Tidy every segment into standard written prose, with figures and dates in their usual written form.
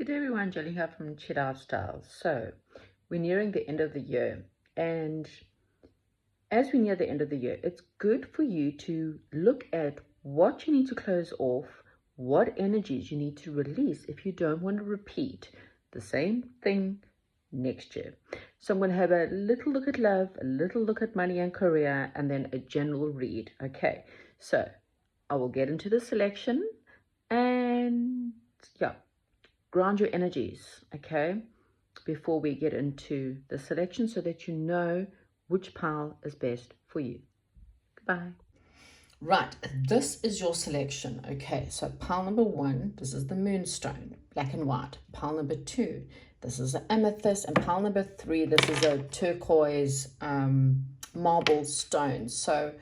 Good day everyone, Jolene here from Chet Out Styles. So we're nearing the end of the year, and as we near the end of the year, it's good for you to look at what you need to close off, what energies you need to release if you don't want to repeat the same thing next year. So I'm going to have a little look at love, a little look at money and career, and then a general read. Okay, so I will get into the selection and yeah, ground your energies, okay, before we get into the selection so that you know which pile is best for you. Goodbye. Right, this is your selection. Okay, so pile number 1, this is the moonstone, black and white. Pile number 2, this is the amethyst, and pile number 3, this is a turquoise marble stone. So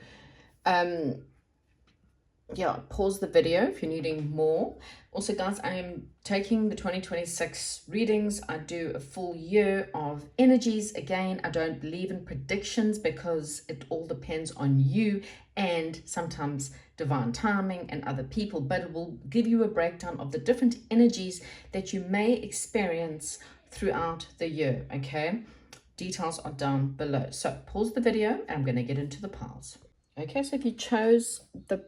yeah, pause the video if you're needing more. Also guys, I am taking the 2026 readings. I do a full year of energies. Again, I don't believe in predictions because it all depends on you and sometimes divine timing and other people, but it will give you a breakdown of the different energies that you may experience throughout the year. Okay, details are down below. So pause the video and I'm going to get into the piles. Okay, so if you chose the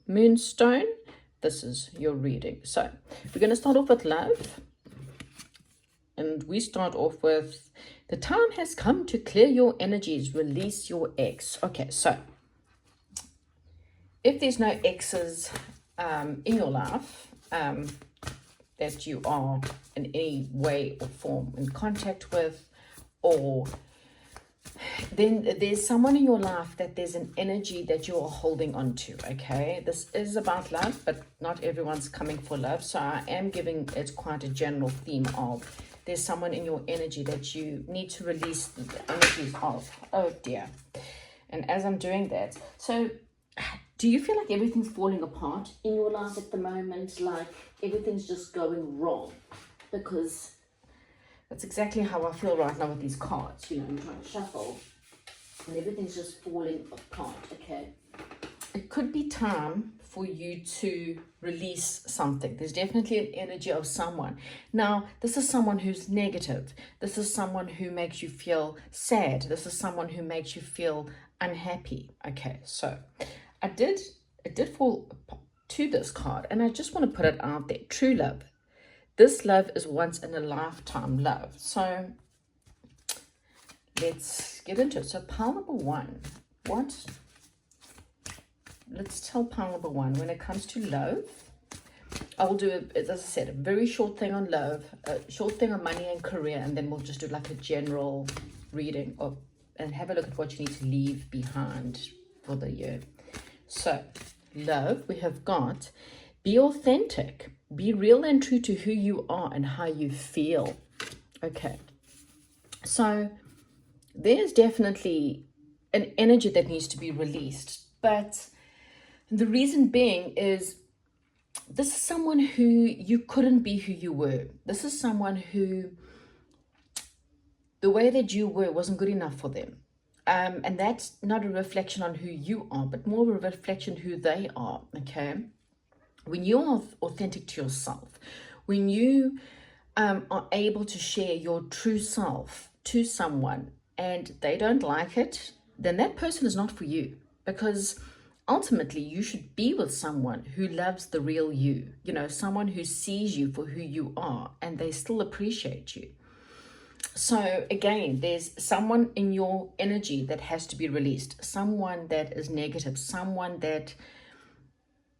moonstone, this is your reading. So we're going to start off with love, and we start off with the time has come to clear your energies, release your ex. Okay, so if there's no exes in your life that you are in any way or form in contact with, or then there's someone in your life that there's an energy that you're holding on to. Okay, this is about love, but not everyone's coming for love, so I am giving it quite a general theme of there's someone in your energy that you need to release the energies of. Oh dear. And as I'm doing that, so do you feel like everything's falling apart in your life at the moment, like everything's just going wrong? Because that's exactly how I feel right now with these cards. You know, I'm trying to shuffle and everything's just falling apart. Okay, it could be time for you to release something. There's definitely an energy of someone. Now, this is someone who's negative. This is someone who makes you feel sad. This is someone who makes you feel unhappy. Okay, so it did fall to this card, and I just want to put it out there. True love. This love is once in a lifetime love. So let's get into it. So pile number 1, let's tell pile number 1, when it comes to love, I will do, as I said, a very short thing on love, a short thing on money and career, and then we'll just do like a general reading of, and have a look at what you need to leave behind for the year. So love, we have got, be authentic. Be real and true to who you are and how you feel. Okay. So there's definitely an energy that needs to be released. But the reason being is this is someone who you couldn't be who you were. This is someone who the way that you were wasn't good enough for them. And that's not a reflection on who you are, but more of a reflection who they are. Okay. When you're authentic to yourself, when you are able to share your true self to someone and they don't like it, then that person is not for you, because ultimately you should be with someone who loves the real you, you know, someone who sees you for who you are and they still appreciate you. So again, there's someone in your energy that has to be released, someone that is negative, someone that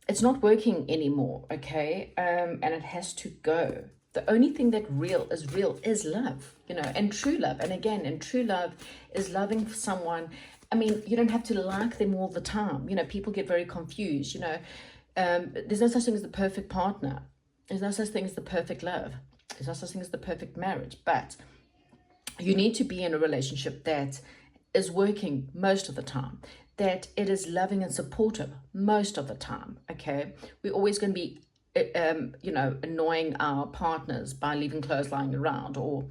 it's not working anymore, okay? And it has to go. The only thing that is love, you know, and true love. And again, and true love is loving someone. I mean, you don't have to like them all the time. You know, people get very confused, you know. There's no such thing as the perfect partner. There's no such thing as the perfect love. There's no such thing as the perfect marriage. But you need to be in a relationship that is working most of the time, that it is loving and supportive most of the time. Okay, we're always going to be you know, annoying our partners by leaving clothes lying around, or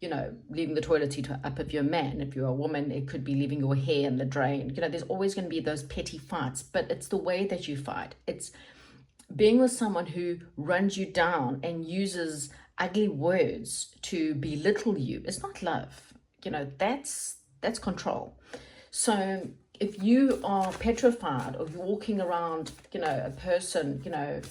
you know, leaving the toilet seat up if you're a man. If you're a woman, it could be leaving your hair in the drain. You know, there's always going to be those petty fights, but it's the way that you fight. It's being with someone who runs you down and uses ugly words to belittle you is not love. You know, that's control. So if you are petrified or you're walking around, you know, a person, you know,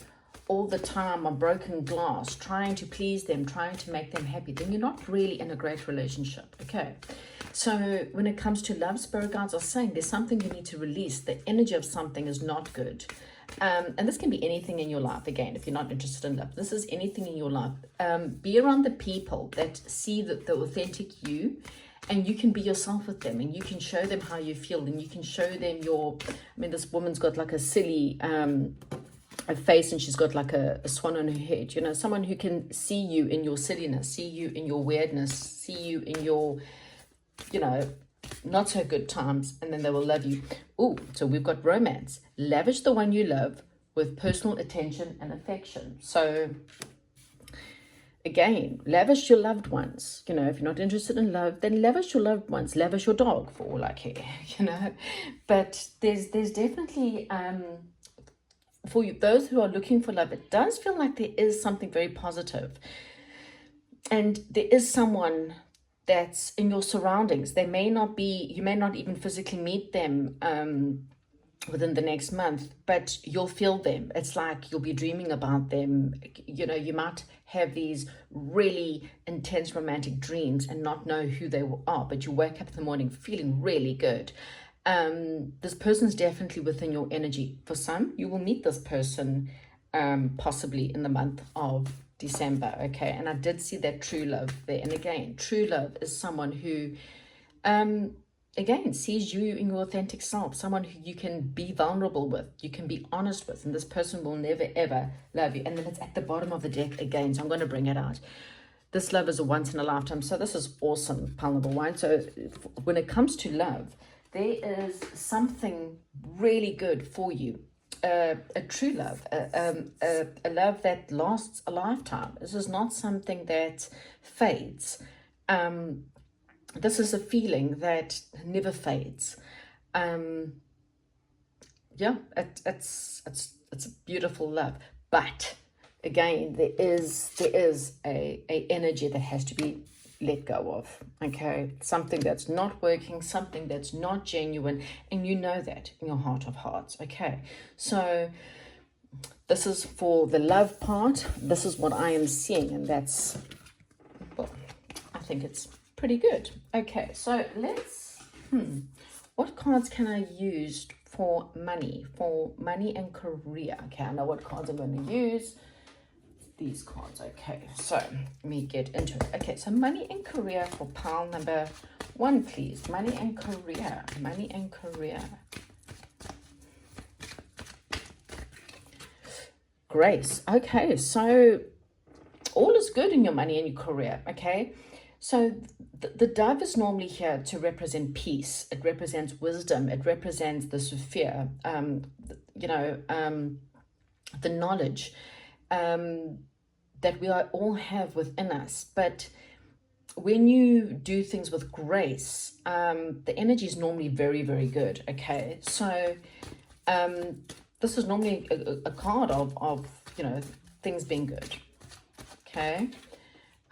all the time on broken glass, trying to please them, trying to make them happy, then you're not really in a great relationship. Okay. So when it comes to love, spirit guides are saying there's something you need to release. The energy of something is not good. And this can be anything in your life. Again, if you're not interested in love, this is anything in your life. Be around the people that see the authentic you, and you can be yourself with them, and you can show them how you feel, and you can show them your, I mean, this woman's got like a silly a face, and she's got like a swan on her head. You know, someone who can see you in your silliness, see you in your weirdness, see you in your, you know, not so good times, and then they will love you. Oh, so we've got romance. Lavish the one you love with personal attention and affection. So again, lavish your loved ones. You know, if you're not interested in love, then lavish your loved ones. Lavish your dog, for all I care, you know. But there's definitely for you, those who are looking for love, it does feel like there is something very positive, and there is someone that's in your surroundings. They may not be, you may not even physically meet them within the next month, but you'll feel them. It's like you'll be dreaming about them. You know, you might have these really intense romantic dreams and not know who they are, but you wake up in the morning feeling really good. This person's definitely within your energy. For some, you will meet this person possibly in the month of December. Okay, and I did see that true love there. And again, true love is someone who again sees you in your authentic self, someone who you can be vulnerable with, you can be honest with, and this person will never ever love you. And then it's at the bottom of the deck again, so I'm going to bring it out. This love is a once in a lifetime. So this is awesome, pile number one. So when it comes to love, there is something really good for you. A true love, a love that lasts a lifetime. This is not something that fades. This is a feeling that never fades. Yeah, it's a beautiful love. But again, there is a energy that has to be let go of. Okay, something that's not working, something that's not genuine, and you know that in your heart of hearts. Okay, so this is for the love part. This is what I am seeing, and that's, well, I think it's pretty good. Okay, so let's what cards can I use for money and career? Okay, I know what cards I'm going to use. These cards. Okay, so let me get into it. Okay, so money and career for pile number one, please. Money and career. Money and career. Grace. Okay, so all is good in your money and your career. Okay, so the dove is normally here to represent peace. It represents wisdom. It represents the Sophia. You know, the knowledge that we all have within us. But when you do things with grace, the energy is normally very, very good. Okay, so this is normally a card of you know, things being good. Okay,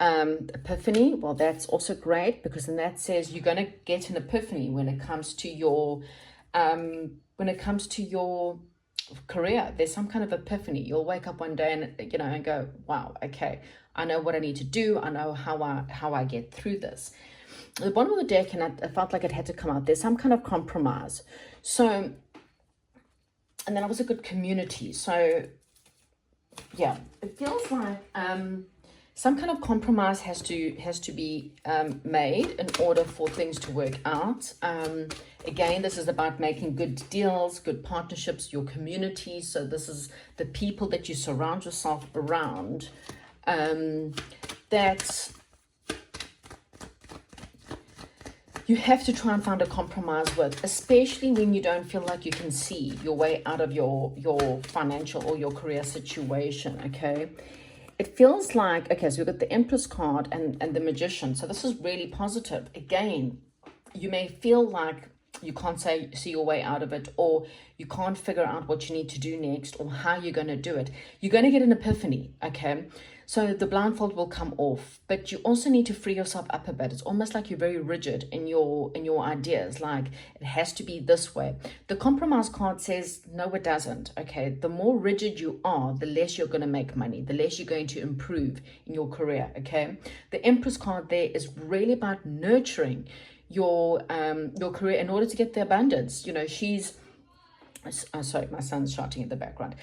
epiphany. Well, that's also great, because then that says you're going to get an epiphany when it comes to your career. There's some kind of epiphany. You'll wake up one day and, you know, and go, wow, okay, I know what I need to do. I know how I get through this. At the bottom of the deck, and I felt like it had to come out, there's some kind of compromise. So, and then it was a good community. So yeah, it feels like some kind of compromise has to be made in order for things to work out. Again, this is about making good deals, good partnerships, your community. So this is the people that you surround yourself around, that you have to try and find a compromise with, especially when you don't feel like you can see your way out of your financial or your career situation. Okay, it feels like, okay, so we've got the Empress card and the Magician. So this is really positive. Again, you may feel like you can't see your way out of it, or you can't figure out what you need to do next or how you're going to do it, you're going to get an epiphany, okay? So the blindfold will come off, but you also need to free yourself up a bit. It's almost like you're very rigid in your ideas, like it has to be this way. The compromise card says no, it doesn't. Okay, the more rigid you are, the less you're going to make money, the less you're going to improve in your career. Okay, the Empress card there is really about nurturing your career in order to get the abundance. You know, she's sorry, my son's shouting in the background.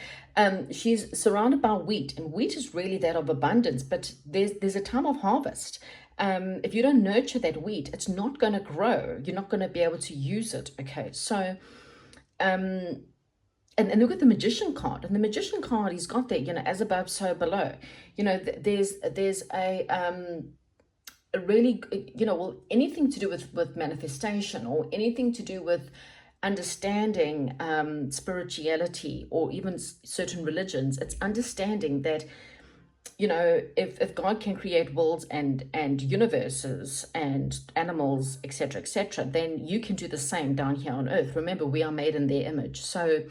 She's surrounded by wheat, and wheat is really that of abundance, but there's a time of harvest. If you don't nurture that wheat, it's not going to grow. You're not going to be able to use it. Okay, so and look at the Magician card, and the Magician card, he's got there, you know, as above, so below. You know, there's a really, you know, well, anything to do with manifestation, or anything to do with understanding spirituality, or even certain religions. It's understanding that, you know, if God can create worlds and universes and animals, etc., then you can do the same down here on earth. Remember, we are made in their image. So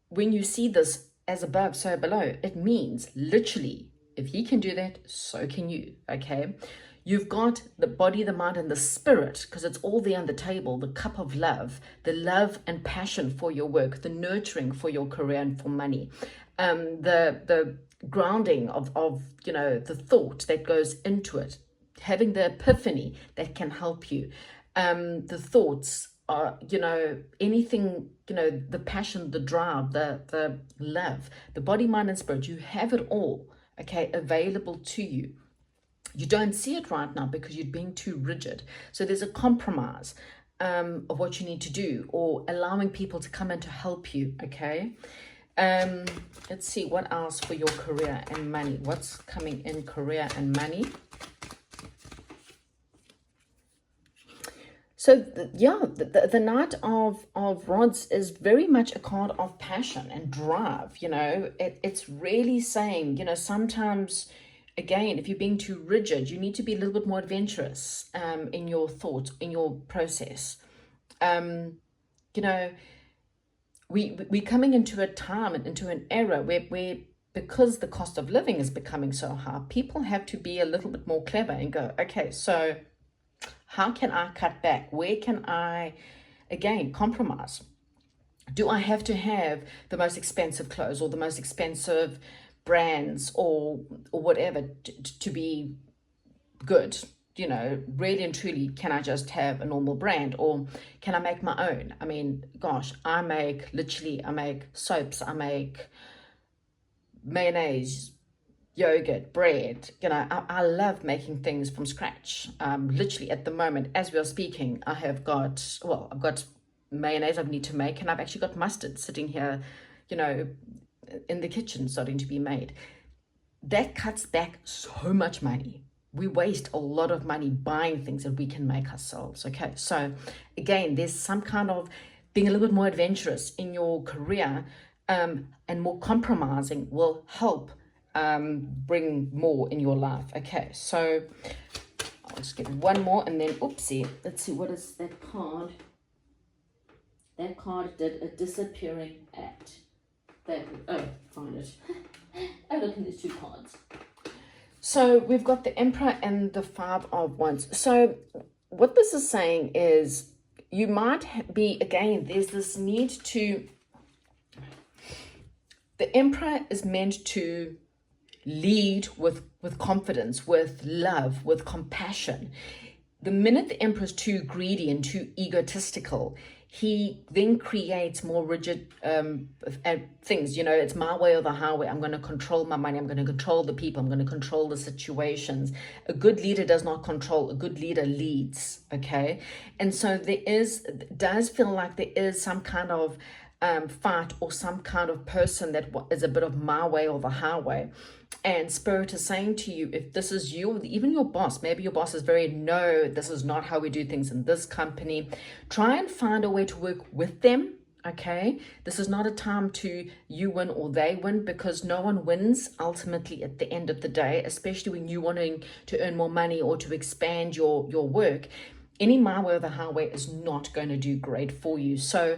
when you see this as above, so below, it means literally, if he can do that, so can you. Okay, you've got the body, the mind, and the spirit, because it's all there on the table. The cup of love, the love and passion for your work, the nurturing for your career and for money, the grounding of you know, the thought that goes into it, having the epiphany that can help you, the thoughts are, you know, anything, you know, the passion, the drive, the love, the body, mind, and spirit. You have it all, okay, available to you. You don't see it right now because you're being too rigid. So there's a compromise of what you need to do, or allowing people to come in to help you, okay? Let's see what else for your career and money. What's coming in career and money? So, the Knight of Rods is very much a card of passion and drive, you know. It's really saying, you know, sometimes, again, if you're being too rigid, you need to be a little bit more adventurous in your thoughts, in your process. You know, we're coming into a time and into an era where because the cost of living is becoming so high, people have to be a little bit more clever and go, okay, so how can I cut back? Where can I, again, compromise? Do I have to have the most expensive clothes or the most expensive brands or whatever to be good? You know, really and truly, can I just have a normal brand, or can I make my own? I mean, gosh, I make soaps, I make mayonnaise, yogurt, bread. You know, I love making things from scratch. Literally at the moment, as we are speaking, I've got mayonnaise I need to make, and I've actually got mustard sitting here, you know, in the kitchen starting to be made. That cuts back so much money. We waste a lot of money buying things that we can make ourselves. Okay, so again, there's some kind of being a little bit more adventurous in your career, and more compromising will help bring more in your life. Okay, so I'll just get one more, and then oopsie, let's see, what is that card? That card did a disappearing act. Find it. Oh, look, in these two cards. So we've got the Emperor and the Five of Wands. So what this is saying is, you might be, again, there's this need to, the Emperor is meant to lead with confidence, with love, with compassion. The minute the Emperor is too greedy and too egotistical, he then creates more rigid things. You know, it's my way or the highway. I'm going to control my money. I'm going to control the people. I'm going to control the situations. A good leader does not control. A good leader leads, okay? And so does feel like there is some kind of fight, or some kind of person that is a bit of my way or the highway. And Spirit is saying to you, if this is you, even your boss, maybe your boss is no, this is not how we do things in this company. Try and find a way to work with them, okay? This is not a time to you win or they win, because no one wins ultimately at the end of the day, especially when you're wanting to earn more money or to expand your work. any my way or the highway is not going to do great for you. So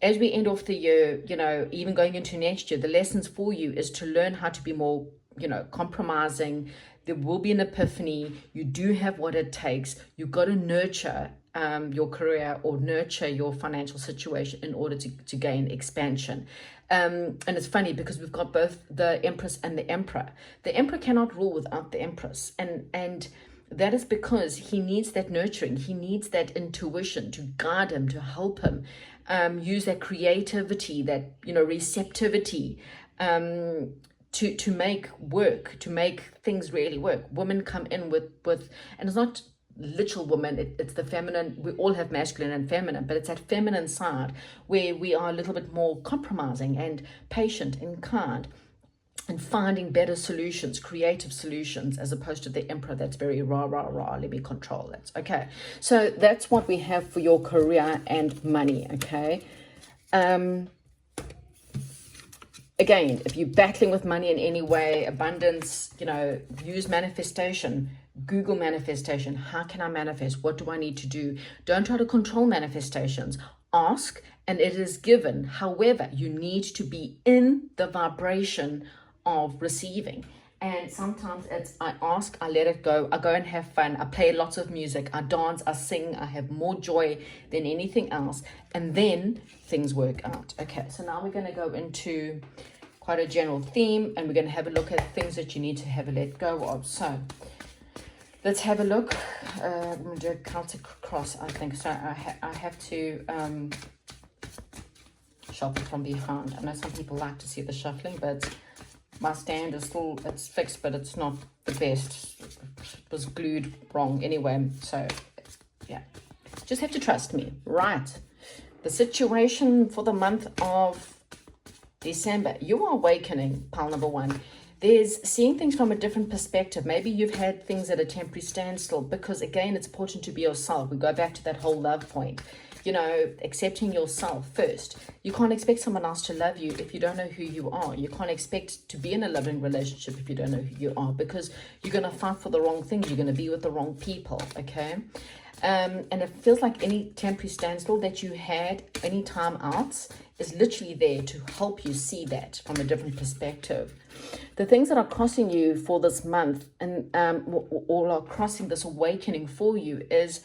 as we end off the year, you know, even going into next year, the lessons for you is to learn how to be more, you know, compromising. There will be an epiphany. You do have what it takes. You've got to nurture your career or nurture your financial situation in order to gain expansion. And it's funny because we've got both the Empress and the Emperor. The Emperor cannot rule without the Empress. And that is because he needs that nurturing. He needs that intuition to guide him, to help him use that creativity, that, you know, receptivity, to make work, to make things really work. Women come in with and it's not literal women, it's the feminine. We all have masculine and feminine, but it's that feminine side where we are a little bit more compromising and patient and kind and finding better solutions, creative solutions, as opposed to the Emperor that's very rah, rah, rah, let me control that. Okay, so that's what we have for your career and money, okay? Again, if you're battling with money in any way, abundance, you know, use manifestation. Google manifestation. How can I manifest? What do I need to do? Don't try to control manifestations. Ask and it is given. However, you need to be in the vibration of receiving. And sometimes it's I ask, I let it go, I go and have fun, I play lots of music, I dance, I sing, I have more joy than anything else, and then things work out. Okay, so now we're going to go into quite a general theme, and we're going to have a look at things that you need to have a let go of. So let's have a look. I'm going to do a Celtic cross, I think. So I have to shuffle from behind. I know some people like to see the shuffling, but my stand is still, it's fixed, but it's not the best. It was glued wrong anyway. So, yeah. Just have to trust me. Right. The situation for the month of December. You are awakening, pile number one. There's seeing things from a different perspective. Maybe you've had things at a temporary standstill because, again, it's important to be yourself. We go back to that whole love point. You know, accepting yourself first. You can't expect someone else to love you if you don't know who you are. You can't expect to be in a loving relationship if you don't know who you are, because you're going to fight for the wrong things. You're going to be with the wrong people, okay? And it feels like any temporary standstill that you had, any time out, is literally there to help you see that from a different perspective. The things that are crossing you for this month and or are crossing this awakening for you is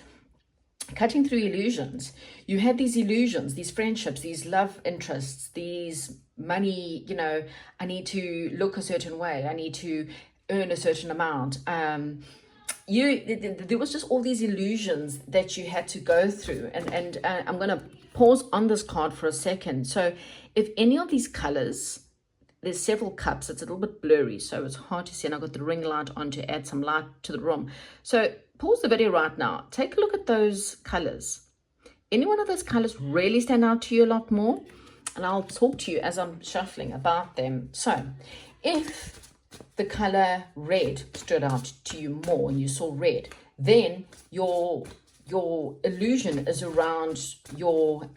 cutting through illusions. You had these illusions, these friendships, these love interests, these money, you know, I need to look a certain way, I need to earn a certain amount. There was just all these illusions that you had to go through. And I'm going to pause on this card for a second. So if any of these colors, there's several cups, it's a little bit blurry, so it's hard to see, and I've got the ring light on to add some light to the room. So pause the video right now. Take a look at those colors. Any one of those colors really stand out to you a lot more? And I'll talk to you as I'm shuffling about them. So if the color red stood out to you more and you saw red, then your illusion is around your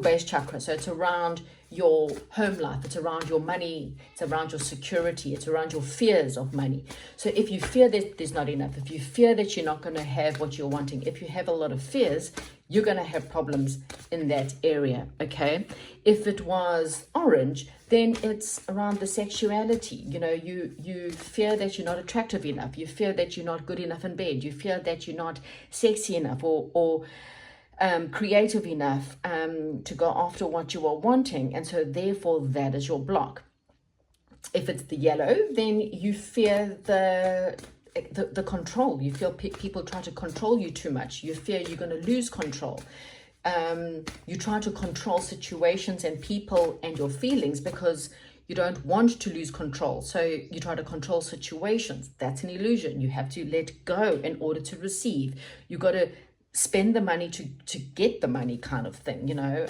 base chakra. So it's around your home life, it's around your money, it's around your security, it's around your fears of money. So if you fear that there's not enough, if you fear that you're not going to have what you're wanting, if you have a lot of fears, you're going to have problems in that area, okay? If it was orange, then it's around the sexuality. You know, you fear that you're not attractive enough, you fear that you're not good enough in bed, you fear that you're not sexy enough or creative enough to go after what you are wanting, and so therefore that is your block. If it's the yellow, then you fear the control. You feel people try to control you too much. You fear you're going to lose control. You try to control situations and people and your feelings because you don't want to lose control. So you try to control situations. That's an illusion. You have to let go in order to receive. You got to spend the money to get the money, kind of thing, you know.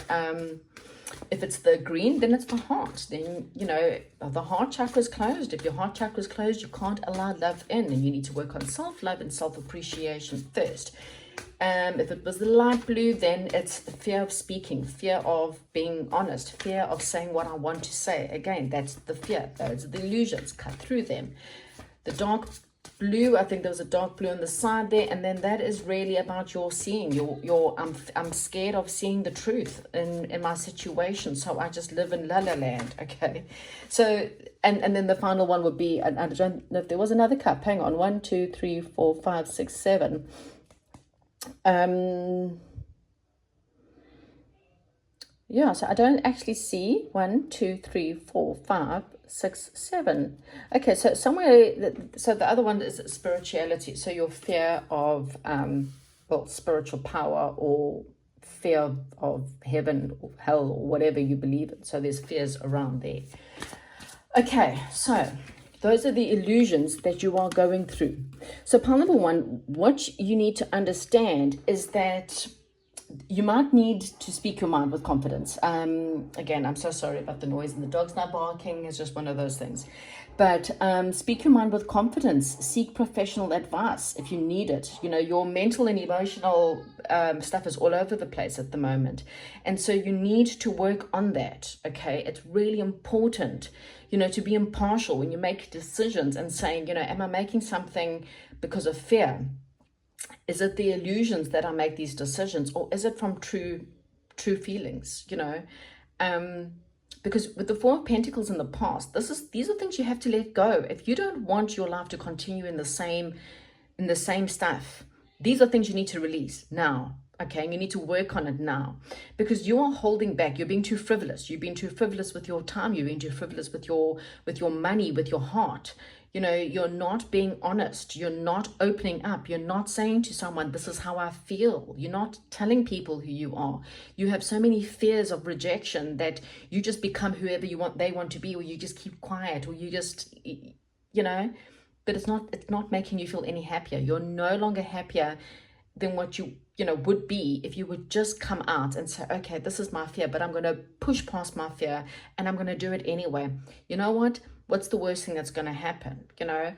If it's the green, then it's the heart. Then, you know, the heart chakra is closed. If your heart chakra is closed, you can't allow love in, and you need to work on self-love and self-appreciation first. If it was the light blue, then it's fear of speaking, fear of being honest, fear of saying what I want to say. Again, that's the fear. Those are the illusions. Cut through them. The dark blue. I think there was a dark blue on the side there, and then that is really about your seeing. Your I'm scared of seeing the truth in my situation, so I just live in la la land. Okay, so and then the final one would be, and I don't know if there was another cup. Hang on, 1, 2, 3, 4, 5, 6, 7. Yeah, so I don't actually see 1, 2, 3, 4, 5, 6, 7. Okay, so somewhere, so the other one is spirituality. So your fear of, well, spiritual power, or fear of heaven or hell or whatever you believe in. So there's fears around there. Okay, so those are the illusions that you are going through. So part number 1, what you need to understand is that you might need to speak your mind with confidence. Again, I'm so sorry about the noise, and the dog's not barking. It's just one of those things. But speak your mind with confidence. Seek professional advice if you need it. You know, your mental and emotional stuff is all over the place at the moment. And so you need to work on that, okay? It's really important, you know, to be impartial when you make decisions and saying, you know, am I making something because of fear? Is it the illusions that I make these decisions, or is it from true feelings, you know? Because with the Four of Pentacles in the past, these are things you have to let go. If you don't want your life to continue in the same stuff, these are things you need to release now. Okay, and you need to work on it now, because you are holding back. You're being too frivolous. You've been too frivolous with your time. You're being too frivolous with your money, with your heart. You know, you're not being honest. You're not opening up. You're not saying to someone, this is how I feel. You're not telling people who you are. You have so many fears of rejection that you just become whoever they want to be, or you just keep quiet, or you just, you know, but it's not making you feel any happier. You're no longer happier than what you know, would be if you would just come out and say, okay, this is my fear, but I'm going to push past my fear and I'm going to do it anyway. You know what? What's the worst thing that's going to happen? You know,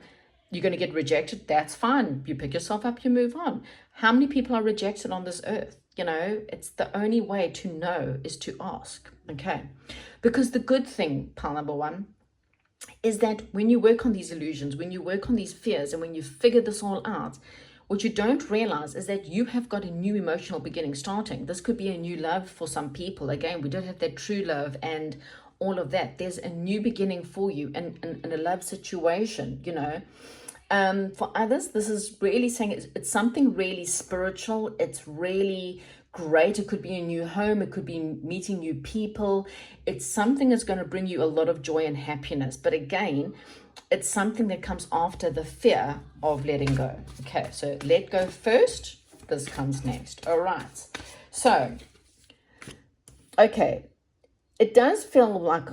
you're going to get rejected. That's fine. You pick yourself up, you move on. How many people are rejected on this earth? You know, it's the only way to know is to ask. Okay. Because the good thing, pile number 1, is that when you work on these illusions, when you work on these fears, and when you figure this all out, what you don't realize is that you have got a new emotional beginning starting. This could be a new love for some people. Again, we don't have that true love and all of that. There's a new beginning for you in a love situation, you know. For others, this is really saying it's something really spiritual. It's really great. It could be a new home. It could be meeting new people. It's something that's going to bring you a lot of joy and happiness. But again, it's something that comes after the fear of letting go. Okay, so let go first. This comes next. All right. So, okay. It does feel like,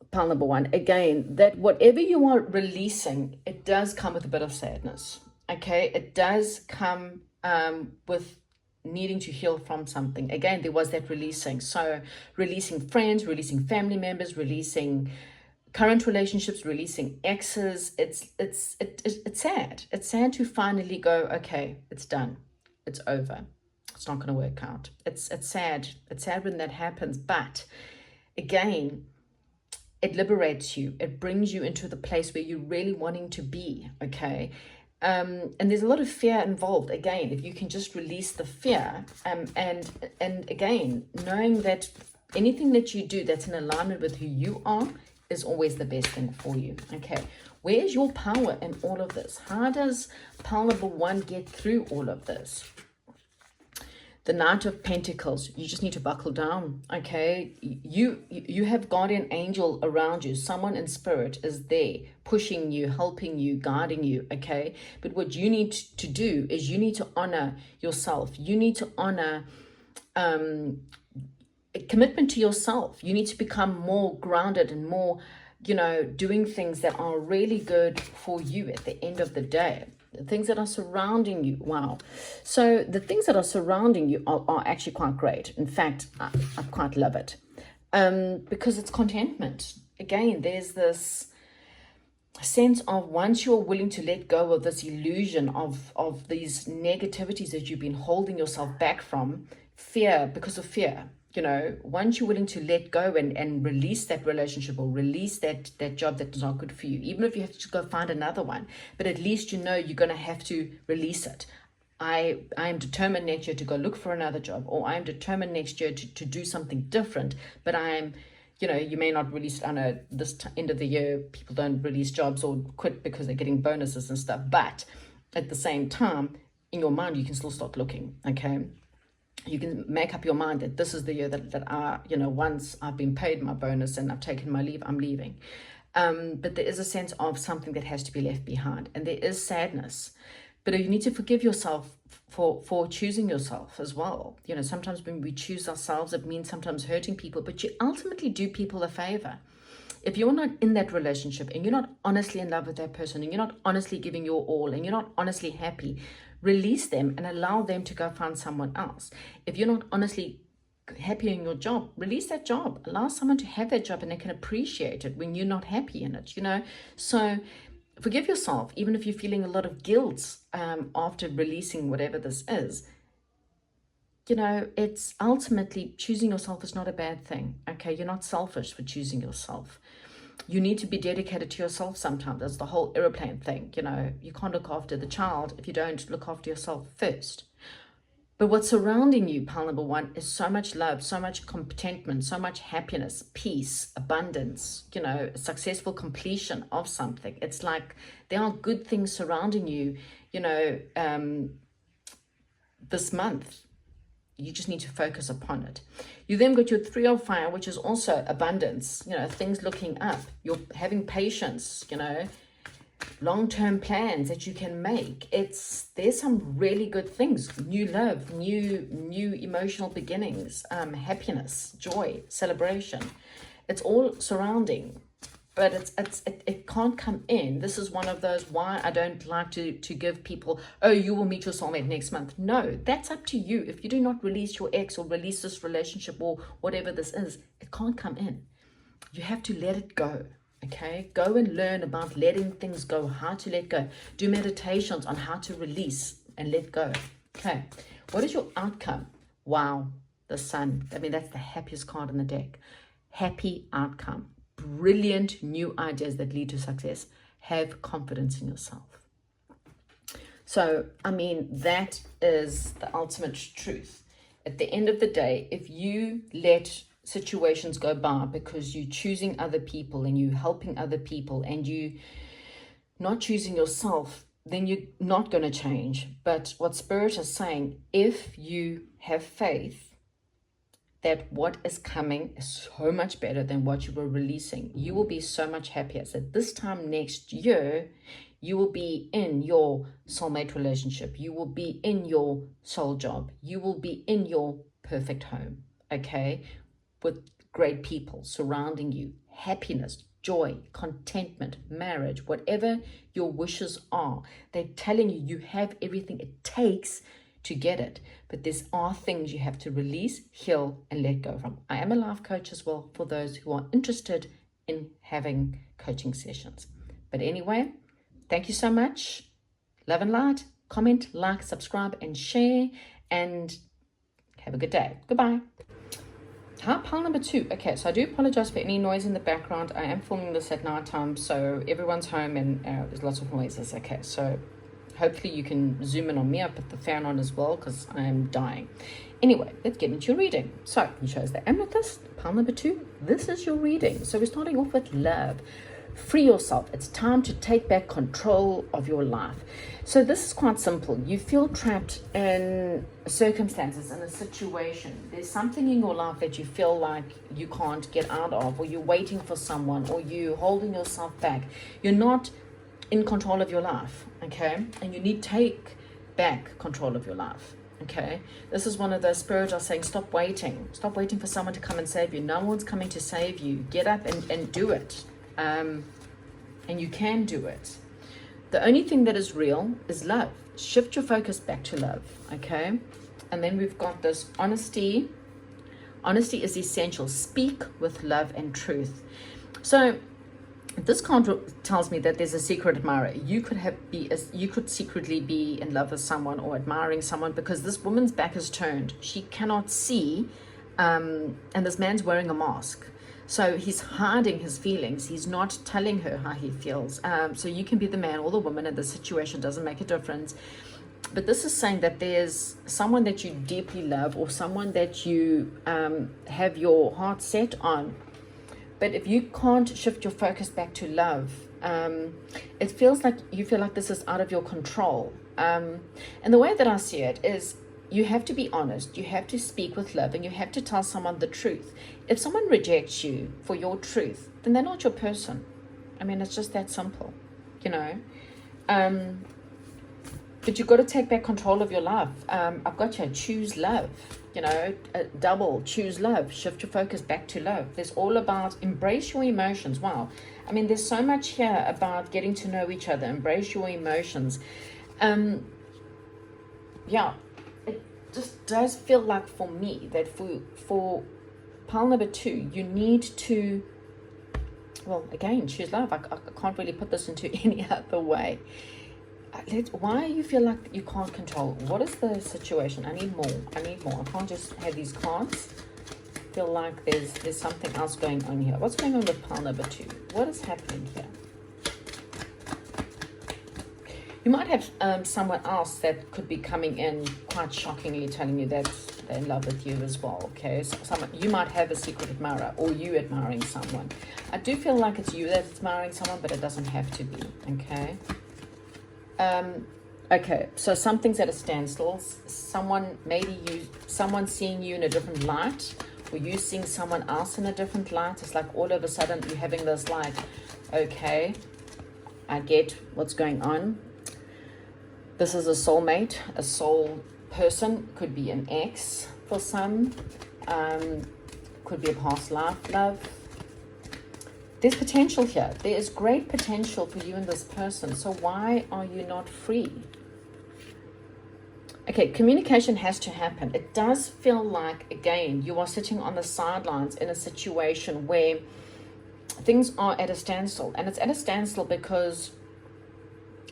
pile number 1, again, that whatever you are releasing, it does come with a bit of sadness. Okay, it does come with needing to heal from something. Again, there was that releasing. So releasing friends, releasing family members, releasing current relationships, releasing exes. It's sad. It's sad to finally go, okay, it's done. It's over. It's not going to work out. It's sad. It's sad when that happens. But again, it liberates you. It brings you into the place where you're really wanting to be, okay? And there's a lot of fear involved. Again, if you can just release the fear, and again, knowing that anything that you do that's in alignment with who you are is always the best thing for you, okay? Where's your power in all of this? How does pile number 1 get through all of this? The Knight of Pentacles, you just need to buckle down, okay? You have guardian angel around you. Someone in spirit is there, pushing you, helping you, guiding you, okay? But what you need to do is you need to honor yourself. You need to honor a commitment to yourself. You need to become more grounded and more, you know, doing things that are really good for you at the end of the day. The things that are surrounding you. Wow. So the things that are surrounding you are actually quite great. In fact, I quite love it because it's contentment. Again, there's this sense of once you're willing to let go of this illusion of these negativities that you've been holding yourself back from, fear, because of fear, You know, once you're willing to let go and release that relationship or release that job that's not good for you, even if you have to go find another one, but at least you know you're going to have to release it. I am determined next year to go look for another job, or I'm determined next year to do something different, but I'm, you know, you may not release it. I know this end of the year, people don't release jobs or quit because they're getting bonuses and stuff, but at the same time, in your mind, you can still start looking, okay? You can make up your mind that this is the year that I, you know, once I've been paid my bonus and I've taken my leave, I'm leaving. But there is a sense of something that has to be left behind, and there is sadness. But you need to forgive yourself for choosing yourself as well. You know, sometimes when we choose ourselves, it means sometimes hurting people, but you ultimately do people a favor. If you're not in that relationship and you're not honestly in love with that person and you're not honestly giving your all and you're not honestly happy, release them and allow them to go find someone else. If you're not honestly happy in your job, release that job. Allow someone to have that job and they can appreciate it when you're not happy in it, you know. So forgive yourself, even if you're feeling a lot of guilt after releasing whatever this is. You know, it's ultimately choosing yourself is not a bad thing, okay? You're not selfish for choosing yourself. You need to be dedicated to yourself sometimes. That's the whole airplane thing, you know. You can't look after the child if you don't look after yourself first. But what's surrounding you, pile number one, is so much love, so much contentment, so much happiness, peace, abundance, you know, successful completion of something. It's like there are good things surrounding you, you know, this month. You just need to focus upon it. You then got your 3 of fire, which is also abundance, you know, things looking up. You're having patience, you know, long-term plans that you can make. There's some really good things: new love, new emotional beginnings, happiness, joy, celebration. It's all surrounding, but it can't come in. This is one of those why I don't like to give people, oh, you will meet your soulmate next month. No, that's up to you. If you do not release your ex or release this relationship or whatever this is, it can't come in. You have to let it go. Okay, go and learn about letting things go, how to let go. Do meditations on how to release and let go. Okay, what is your outcome? Wow, the sun. I mean, that's the happiest card in the deck. Happy outcome. Brilliant new ideas that lead to success. Have confidence in yourself. So, I mean, that is the ultimate truth. At the end of the day, if you let situations go by because you're choosing other people and you helping other people and you not choosing yourself, then you're not going to change. But what Spirit is saying, if you have faith that what is coming is so much better than what you were releasing, you will be so much happier. So this time next year, you will be in your soulmate relationship. You will be in your soul job. You will be in your perfect home, okay? With great people surrounding you, happiness, joy, contentment, marriage, whatever your wishes are. They're telling you you have everything it takes to get it. But there are things you have to release, heal, and let go from. I am a life coach as well for those who are interested in having coaching sessions. But anyway, thank you so much. Love and light. Comment, like, subscribe, and share. And have a good day. Goodbye. Pile number 2. Okay, so I do apologize for any noise in the background. I am filming this at night time, so everyone's home and there's lots of noises. Okay, so hopefully you can zoom in on me. I put the fan on as well because I am dying. Anyway, let's get into your reading. So you chose the amethyst, pile number 2. This is your reading. So we're starting off with love. Free yourself. It's time to take back control of your life. So this is quite simple. You feel trapped in circumstances, in a situation. There's something in your life that you feel like you can't get out of, or you're waiting for someone, or you're holding yourself back. You're not in control of your life, okay? And you need to take back control of your life, okay? This is one of those spirits are saying, stop waiting. Stop waiting for someone to come and save you. No one's coming to save you. Get up and do it. And you can do it. The only thing that is real is love. Shift your focus back to love, okay? And then we've got this honesty. Honesty is essential. Speak with love and truth. So this card tells me that there's a secret admirer. You could secretly be in love with someone or admiring someone because this woman's back is turned. She cannot see And this man's wearing a mask. So he's hiding his feelings. He's not telling her how he feels. So you can be the man or the woman, and the situation doesn't make a difference. But this is saying that there's someone that you deeply love, or someone that you have your heart set on. But if you can't shift your focus back to love, it feels like you feel like this is out of your control. And the way that I see it is, you have to be honest, you have to speak with love, and you have to tell someone the truth. If someone rejects you for your truth, then they're not your person. I mean, it's just that simple, you know. But you've got to take back control of your life. I've got here, choose love, you know, double, choose love, shift your focus back to love. There's all about embrace your emotions. Wow. I mean, there's so much here about getting to know each other, embrace your emotions. Yeah. Just does feel like for me that for pile number 2, you need to, well, again, choose love. I can't really put this into any other way. Why you feel like you can't control? What is the situation? I need more. I can't just have these cards. I feel like there's something else going on here. What's going on with pile number 2? What is happening here? You might have someone else that could be coming in quite shockingly telling you that they're in love with you as well, okay? So you might have a secret admirer, or you admiring someone. I do feel like it's you that's admiring someone, but it doesn't have to be, okay? Okay, so something's at a standstill. Someone seeing you in a different light, or you seeing someone else in a different light. It's like all of a sudden you're having this like, okay, I get what's going on. This is a soulmate, a soul person. Could be an ex for some. Could be a past life love. There's potential here. There is great potential for you and this person. So why are you not free? Okay, communication has to happen. It does feel like, again, you are sitting on the sidelines in a situation where things are at a standstill. And it's at a standstill because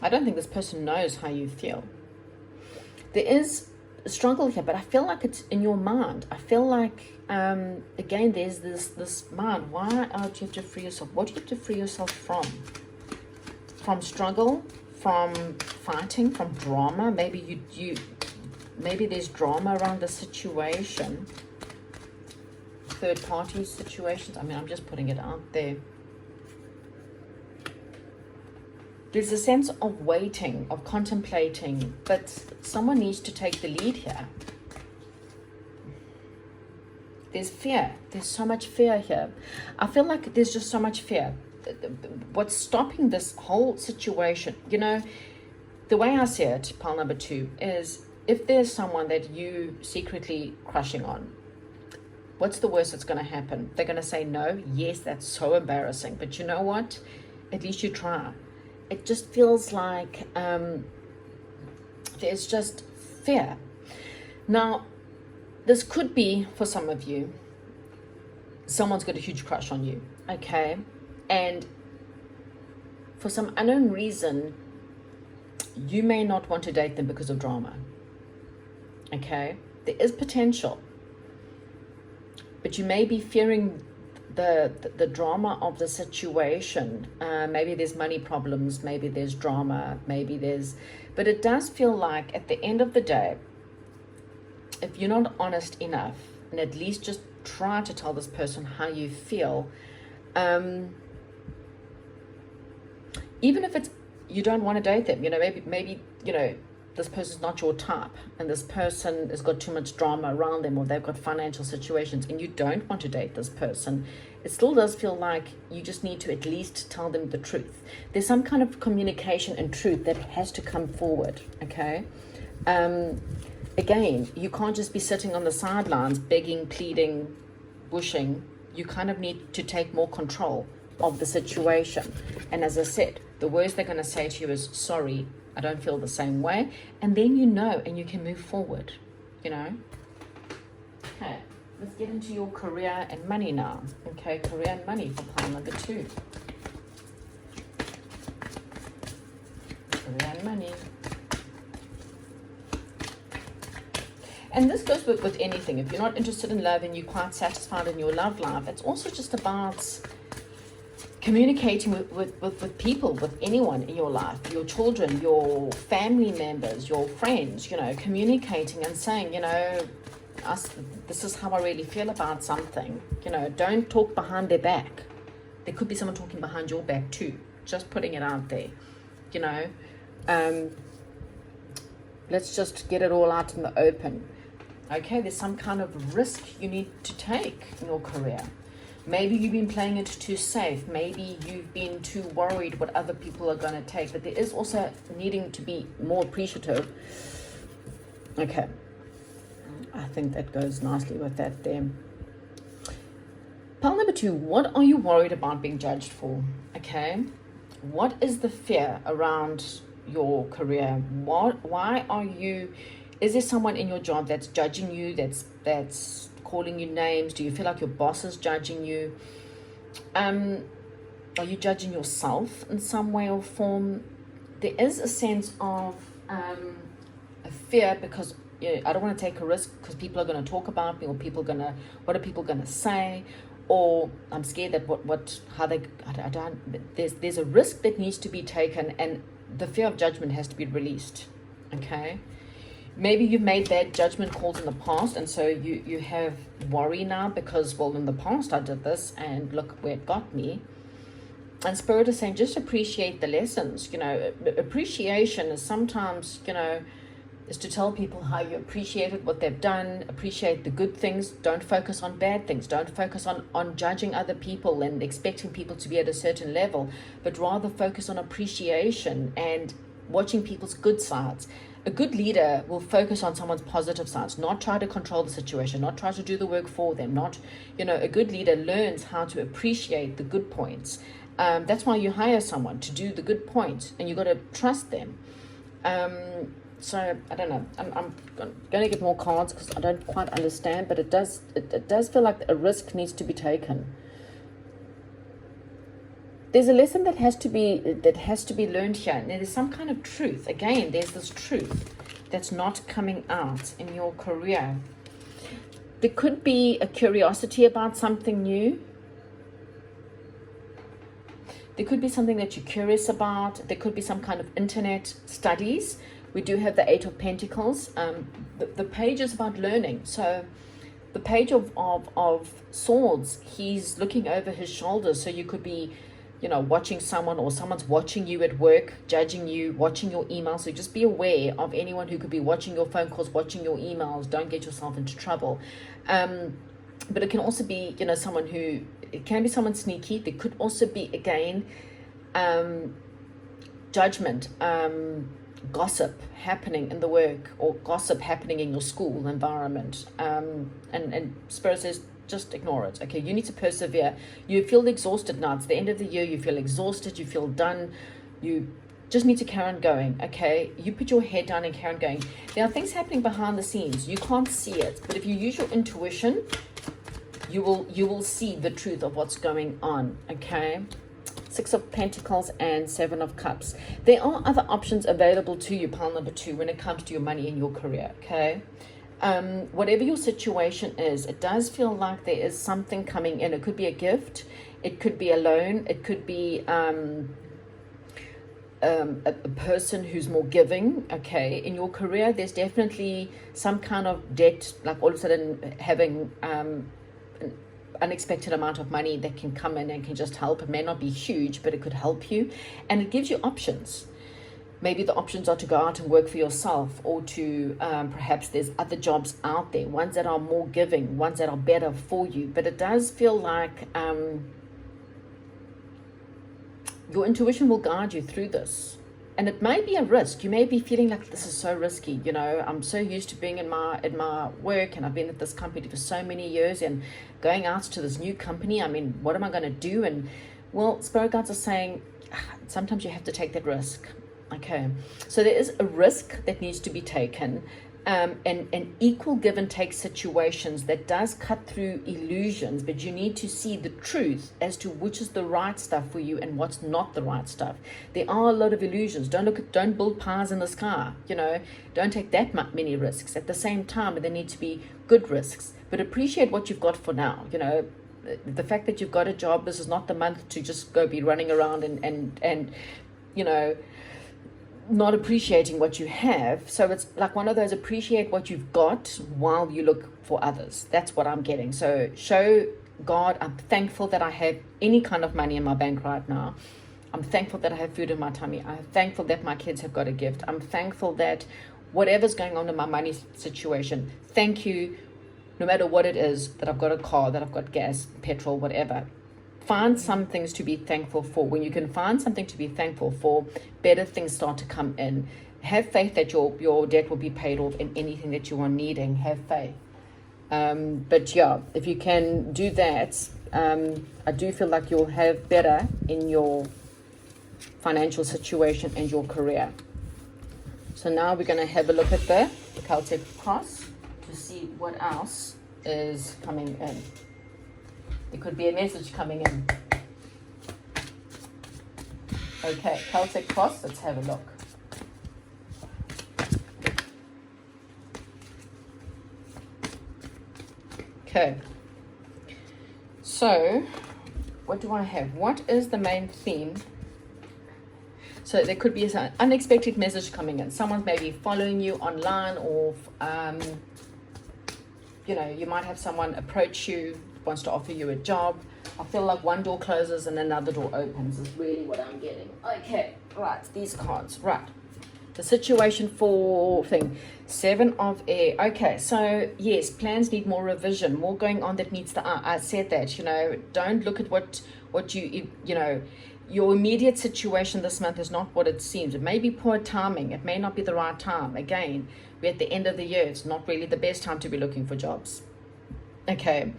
I don't think this person knows how you feel. There is a struggle here, but I feel like it's in your mind. I feel like, again, there's this mind. Why do you have to free yourself? What do you have to free yourself from? From struggle, from fighting, from drama. Maybe maybe there's drama around the situation. Third party situations. I mean, I'm just putting it out there. There's a sense of waiting, of contemplating, but someone needs to take the lead here. There's fear. There's so much fear here. I feel like there's just so much fear. What's stopping this whole situation, you know, the way I see it, pile number 2, is if there's someone that you secretly crushing on, what's the worst that's going to happen? They're going to say no. Yes, that's so embarrassing. But you know what? At least you try. It just feels like there's just fear. Now, this could be, for some of you, someone's got a huge crush on you, okay? And for some unknown reason, you may not want to date them because of drama, okay? There is potential, but you may be fearing the drama of the situation. Maybe there's money problems, maybe there's drama, but it does feel like at the end of the day, if you're not honest enough, and at least just try to tell this person how you feel, even if it's you don't want to date them, you know, maybe you know, this person's not your type, and this person has got too much drama around them, or they've got financial situations, and you don't want to date this person, it still does feel like you just need to at least tell them the truth. There's some kind of communication and truth that has to come forward, okay? Again, you can't just be sitting on the sidelines begging, pleading, wishing. You kind of need to take more control of the situation. And as I said, the worst they're going to say to you is, sorry, I don't feel the same way. And then you know, and you can move forward, you know. Okay, let's get into your career and money now. Okay, career and money for pile number 2. Career and money. And this goes with anything. If you're not interested in love and you're quite satisfied in your love life, it's also just about communicating with people, with anyone in your life, your children, your family members, your friends, communicating and saying, this is how I really feel about something. Don't talk behind their back. There could be someone talking behind your back too. Just putting it out there, let's just get it all out in the open. Okay, there's some kind of risk you need to take in your career. Maybe you've been playing it too safe. Maybe you've been too worried what other people are going to take. But there is also needing to be more appreciative. Okay. I think that goes nicely with that there. Pile number 2, what are you worried about being judged for? Okay. What is the fear around your career? Why are you... Is there someone in your job that's judging you, that's calling you names? Do you feel like your boss is judging you? Are you judging yourself in some way or form? There is a sense of a fear because I don't want to take a risk because people are going to talk about me, or what are people going to say? Or I'm scared that there's a risk that needs to be taken, and the fear of judgment has to be released. Okay. Maybe you've made bad judgment calls in the past, and so you have worry now because, well, in the past I did this and look where it got me. And Spirit is saying just appreciate the lessons. Appreciation is sometimes, is to tell people how you appreciated what they've done, appreciate the good things, don't focus on bad things, don't focus on judging other people and expecting people to be at a certain level, but rather focus on appreciation and watching people's good sides. A good leader will focus on someone's positive sides, not try to control the situation, not try to do the work for them, a good leader learns how to appreciate the good points. That's why you hire someone to do the good points, and you got to trust them. So I don't know. I'm going to get more cards because I don't quite understand, but it does feel like a risk needs to be taken. There's a lesson that has to be learned here. And there's some kind of truth. Again, there's this truth that's not coming out in your career. There could be a curiosity about something new. There could be something that you're curious about. There could be some kind of internet studies. We do have the 8 of Pentacles. The page is about learning. So the page of Swords, he's looking over his shoulder. So you could be watching someone, or someone's watching you at work, judging you, watching your emails. So just be aware of anyone who could be watching your phone calls, watching your emails. Don't get yourself into trouble. But it can also be, it can be someone sneaky. There could also be, again, judgment, gossip happening in the work, or gossip happening in your school environment. And Spirit says, just ignore it. Okay, you need to persevere. You feel exhausted now. It's the end of the year. You feel exhausted. You feel done. You just need to carry on going. Okay, you put your head down and carry on going. There are things happening behind the scenes. You can't see it, but if you use your intuition, you will see the truth of what's going on. Okay. 6 of Pentacles and 7 of Cups. There are other options available to you, pile number 2, when it comes to your money and your career. Okay. Whatever your situation is, it does feel like there is something coming in. It could be a gift, it could be a loan, it could be a person who's more giving. Okay, in your career, there's definitely some kind of debt, like all of a sudden having an unexpected amount of money that can come in and can just help. It may not be huge, but it could help you, and it gives you options. Maybe the options are to go out and work for yourself, or to perhaps there's other jobs out there, ones that are more giving, ones that are better for you. But it does feel like your intuition will guide you through this. And it may be a risk. You may be feeling like this is so risky. I'm so used to being in my work, and I've been at this company for so many years, and going out to this new company, what am I going to do? And well, Spirit guides are saying sometimes you have to take that risk. Okay, so there is a risk that needs to be taken. an equal give and take situations that does cut through illusions, but you need to see the truth as to which is the right stuff for you and what's not the right stuff. There are a lot of illusions. Don't build pies in the sky, don't take that many risks. At the same time, there need to be good risks, but appreciate what you've got for now. The fact that you've got a job, this is not the month to just go be running around and not appreciating what you have. So it's like one of those, appreciate what you've got while you look for others. That's what I'm getting. So show God, I'm thankful that I have any kind of money in my bank right now. I'm thankful that I have food in my tummy. I'm thankful that my kids have got a gift. I'm thankful that whatever's going on in my money situation, thank you, no matter what it is, that I've got a car, that I've got gas, petrol, whatever. Find some things to be thankful for. When you can find something to be thankful for, better things start to come in. Have faith that your debt will be paid off in anything that you are needing. Have faith. But yeah, if you can do that, I do feel like you'll have better in your financial situation and your career. So now we're going to have a look at the Celtic cross to see what else is coming in. There could be a message coming in. Okay, Celtic cross, let's have a look. Okay, so what do I have? What is the main theme? So there could be an unexpected message coming in. Someone's maybe following you online, or you might have someone approach you, wants to offer you a job. I feel like one door closes and another door opens is really what I'm getting. Okay, right, these cards, right. The situation for thing, 7 of air. Okay, so yes, plans need more revision, more going on that meets the eye. I said that, don't look at what your immediate situation this month is not what it seems. It may be poor timing. It may not be the right time. Again, we're at the end of the year. It's not really the best time to be looking for jobs. Okay.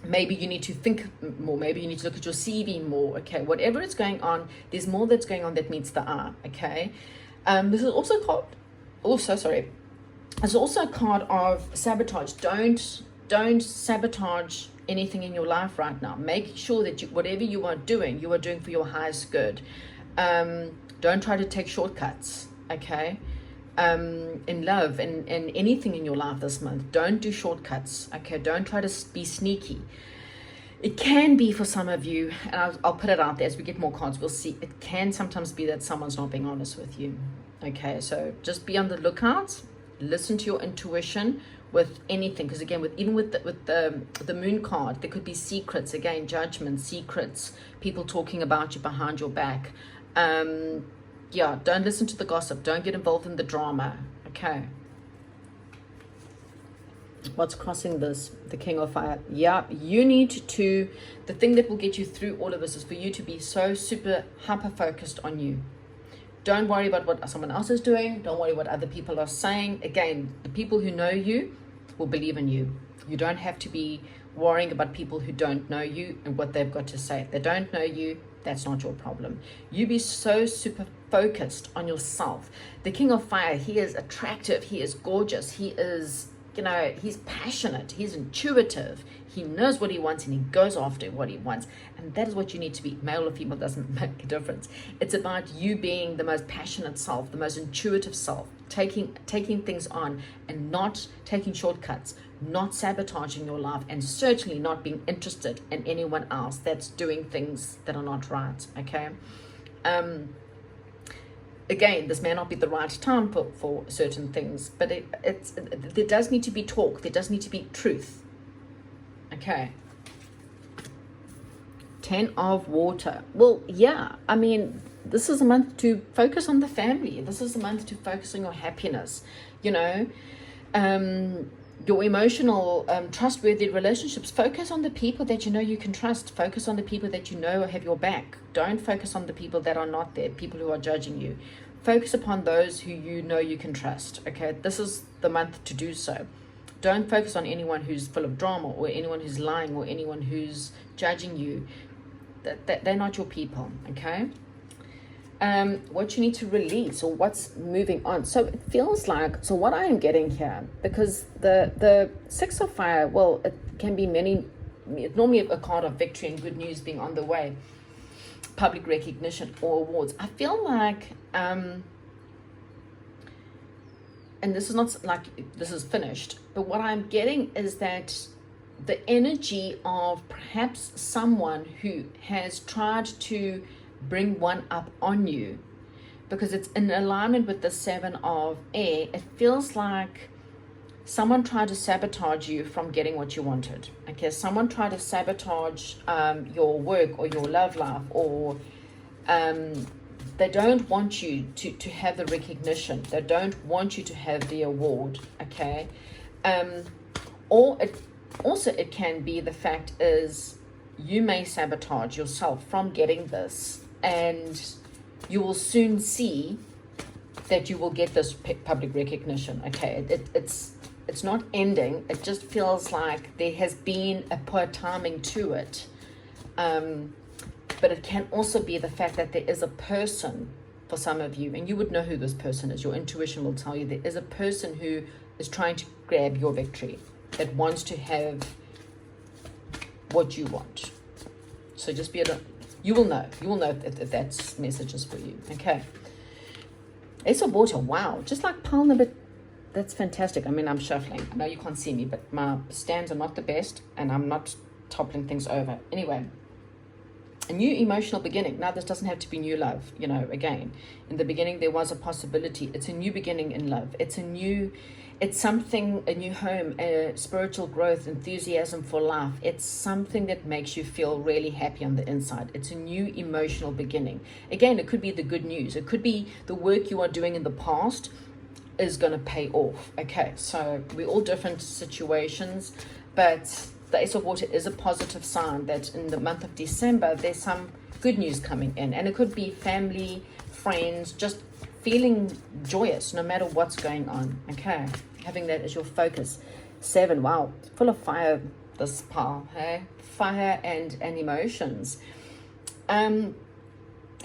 Maybe you need to think more. Maybe you need to look at your CV more. Okay. Whatever is going on, there's more that's going on that meets the eye. Okay. This is also a card of sabotage. Don't sabotage anything in your life right now. Make sure that whatever you are doing for your highest good. Don't try to take shortcuts. Okay. In love and anything in your life this month, don't do shortcuts. Okay, don't try to be sneaky. It can be for some of you, and I'll put it out there as we get more cards, we'll see. It can sometimes be that someone's not being honest with you. Okay, so just be on the lookout. Listen to your intuition with anything, because again, with the moon card, there could be secrets. Again, judgment, secrets, people talking about you behind your back. Yeah, don't listen to the gossip. Don't get involved in the drama. Okay. What's crossing this? The King of Fire. Yeah, you need to, the thing that will get you through all of this is for you to be so super hyper focused on you. Don't worry about what someone else is doing. Don't worry what other people are saying. Again, the people who know you will believe in you. You don't have to be worrying about people who don't know you and what they've got to say. If they don't know you, that's not your problem. You be so super focused on yourself. The King of Fire, he is attractive, he is gorgeous, he is, he's passionate, he's intuitive, he knows what he wants and he goes after what he wants. And that is what you need to be. Male or female doesn't make a difference. It's about you being the most passionate self, the most intuitive self, taking things on and not taking shortcuts, not sabotaging your life, and certainly not being interested in anyone else that's doing things that are not right. Okay. Again, this may not be the right time for certain things, but there does need to be talk. There does need to be truth. Okay. 10 of water. Well, yeah, I mean, this is a month to focus on the family. This is a month to focus on your happiness, your emotional, trustworthy relationships. Focus on the people that you know you can trust. Focus on the people that you know have your back. Don't focus on the people that are not there, people who are judging you. Focus upon those who you know you can trust. Okay, this is the month to do so. Don't focus on anyone who's full of drama, or anyone who's lying, or anyone who's judging you. They're not your people. Okay. what you need to release or what's moving on. So it feels like, so what I am getting here, because the Six of Fire, well, it can be it's normally a card of victory and good news being on the way, public recognition or awards. I feel like, and this is not like this is finished, but what I'm getting is that the energy of perhaps someone who has tried to bring one up on you, because it's in alignment with the Seven of Air. It feels like someone tried to sabotage you from getting what you wanted. Okay, someone tried to sabotage your work or your love life, or they don't want you to have the recognition. They don't want you to have the award. Okay, or it can be the fact is you may sabotage yourself from getting this, and you will soon see that you will get this public recognition. Okay, it's not ending. It just feels like there has been a poor timing to it. But it can also be the fact that there is a person for some of you, and you would know who this person is. Your intuition will tell you there is a person who is trying to grab your victory, that wants to have what you want. So just you will know if that's messages for you. Okay. Ace of Water, wow, just like pile number, that's fantastic. I mean, I'm shuffling. I know you can't see me, but my stands are not the best, and I'm not toppling things over. Anyway, a new emotional beginning. Now, this doesn't have to be new love. You know, again, in the beginning, there was a possibility. It's a new beginning in love. It's something, a new home, spiritual growth, enthusiasm for life. It's something that makes you feel really happy on the inside. It's a new emotional beginning. Again, it could be the good news. It could be the work you are doing in the past is going to pay off. Okay, so we're all different situations, but the Ace of Water is a positive sign that in the month of December, there's some good news coming in. And it could be family, friends, just feeling joyous no matter what's going on. Okay, having that as your focus. 7, wow, full of fire, this pile, hey? Fire and emotions.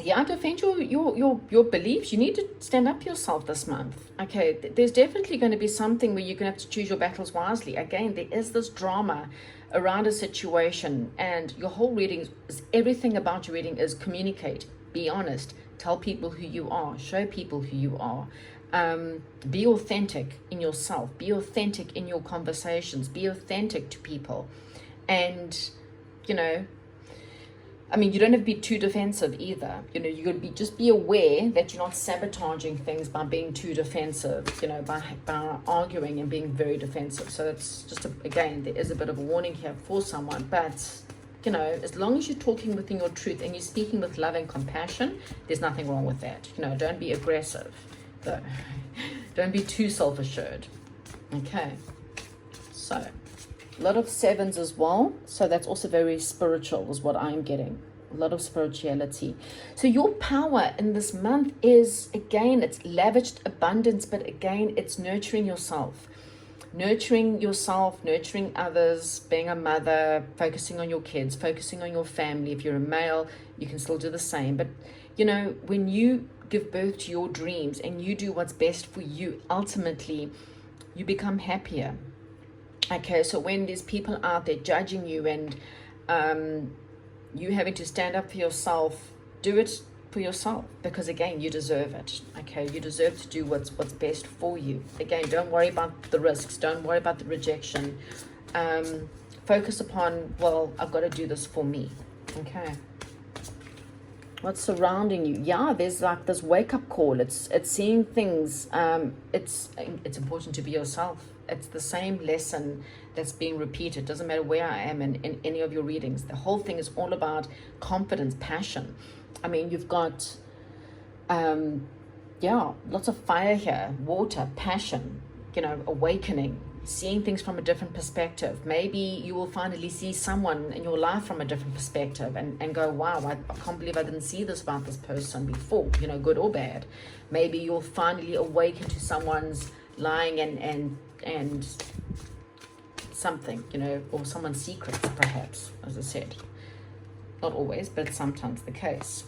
Yeah, defend your beliefs. You need to stand up for yourself this month. Okay, there's definitely going to be something where you're going to have to choose your battles wisely. Again, there is this drama around a situation, and your whole reading is, everything about your reading is communicate, be honest, tell people who you are, show people who you are. Be authentic in yourself, be authentic in your conversations, be authentic to people. And, you know, I mean, you don't have to be too defensive either. You know, you got to just be aware that you're not sabotaging things by being too defensive, you know, by arguing and being very defensive. So it's just, again, there is a bit of a warning here for someone. But, you know, as long as you're talking within your truth and you're speaking with love and compassion, there's nothing wrong with that. You know, don't be aggressive. Though. Don't be too self-assured. Okay. So a lot of 7s as well. So that's also very spiritual is what I'm getting. A lot of spirituality. So your power in this month is, again, it's lavished abundance, but again, it's nurturing yourself. Nurturing yourself, nurturing others, being a mother, focusing on your kids, focusing on your family. If you're a male, you can still do the same. But, you know, when you give birth to your dreams and you do what's best for you, ultimately, you become happier. Okay, so when there's people out there judging you and you having to stand up for yourself, do it for yourself, because again, you deserve it. Okay, you deserve to do what's best for you. Again, don't worry about the risks, don't worry about the rejection. Focus upon, well, I've got to do this for me. Okay, what's surrounding you? Yeah, there's like this wake-up call. It's seeing things. It's important to be yourself. It's the same lesson that's being repeated. Doesn't matter where I am in any of your readings. The whole thing is all about confidence, passion. I mean, you've got, lots of fire here, water, passion, you know, awakening, seeing things from a different perspective. Maybe you will finally see someone in your life from a different perspective and go, wow, I can't believe I didn't see this about this person before, you know, good or bad. Maybe you'll finally awaken to someone's lying and something, you know, or someone's secrets, perhaps, as I said. Not always, but it's sometimes the case.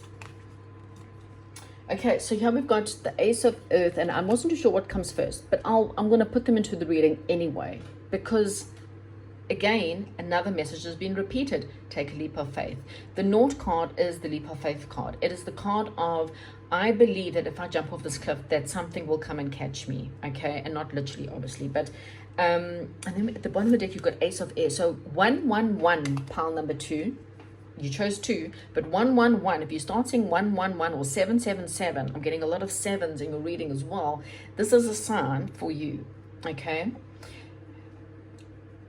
Okay, so here we've got the Ace of Earth, and I wasn't too sure what comes first, but I'm going to put them into the reading anyway, because again, another message has been repeated. Take a leap of faith. The Naught card is the leap of faith card. It is the card of, I believe that if I jump off this cliff, that something will come and catch me. Okay, and not literally, obviously, but and then at the bottom of the deck, you've got Ace of Air. So 111, pile number 2. You chose 2, but 111, if you start seeing 111 or 777, I'm getting a lot of 7s in your reading as well. This is a sign for you, okay?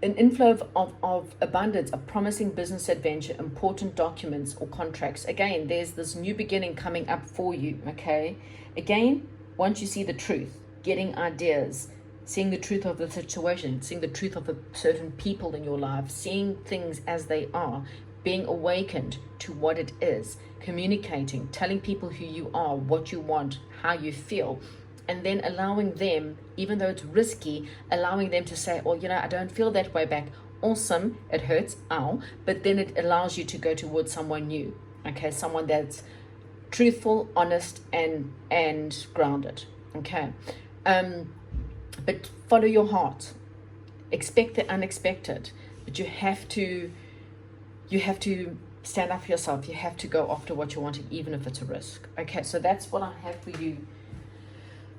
An inflow of abundance, a promising business adventure, important documents or contracts. Again, there's this new beginning coming up for you, okay? Again, once you see the truth, getting ideas, seeing the truth of the situation, seeing the truth of the certain people in your life, seeing things as they are, being awakened to what it is, communicating, telling people who you are, what you want, how you feel, and then allowing them, even though it's risky, allowing them to say, oh, you know, I don't feel that way back. Awesome, it hurts, ow, but then it allows you to go towards someone new, okay, someone that's truthful, honest, and grounded, okay? But follow your heart. Expect the unexpected, but you have to stand up for yourself. You have to go after what you're wanting, even if it's a risk. Okay, so that's what I have for you.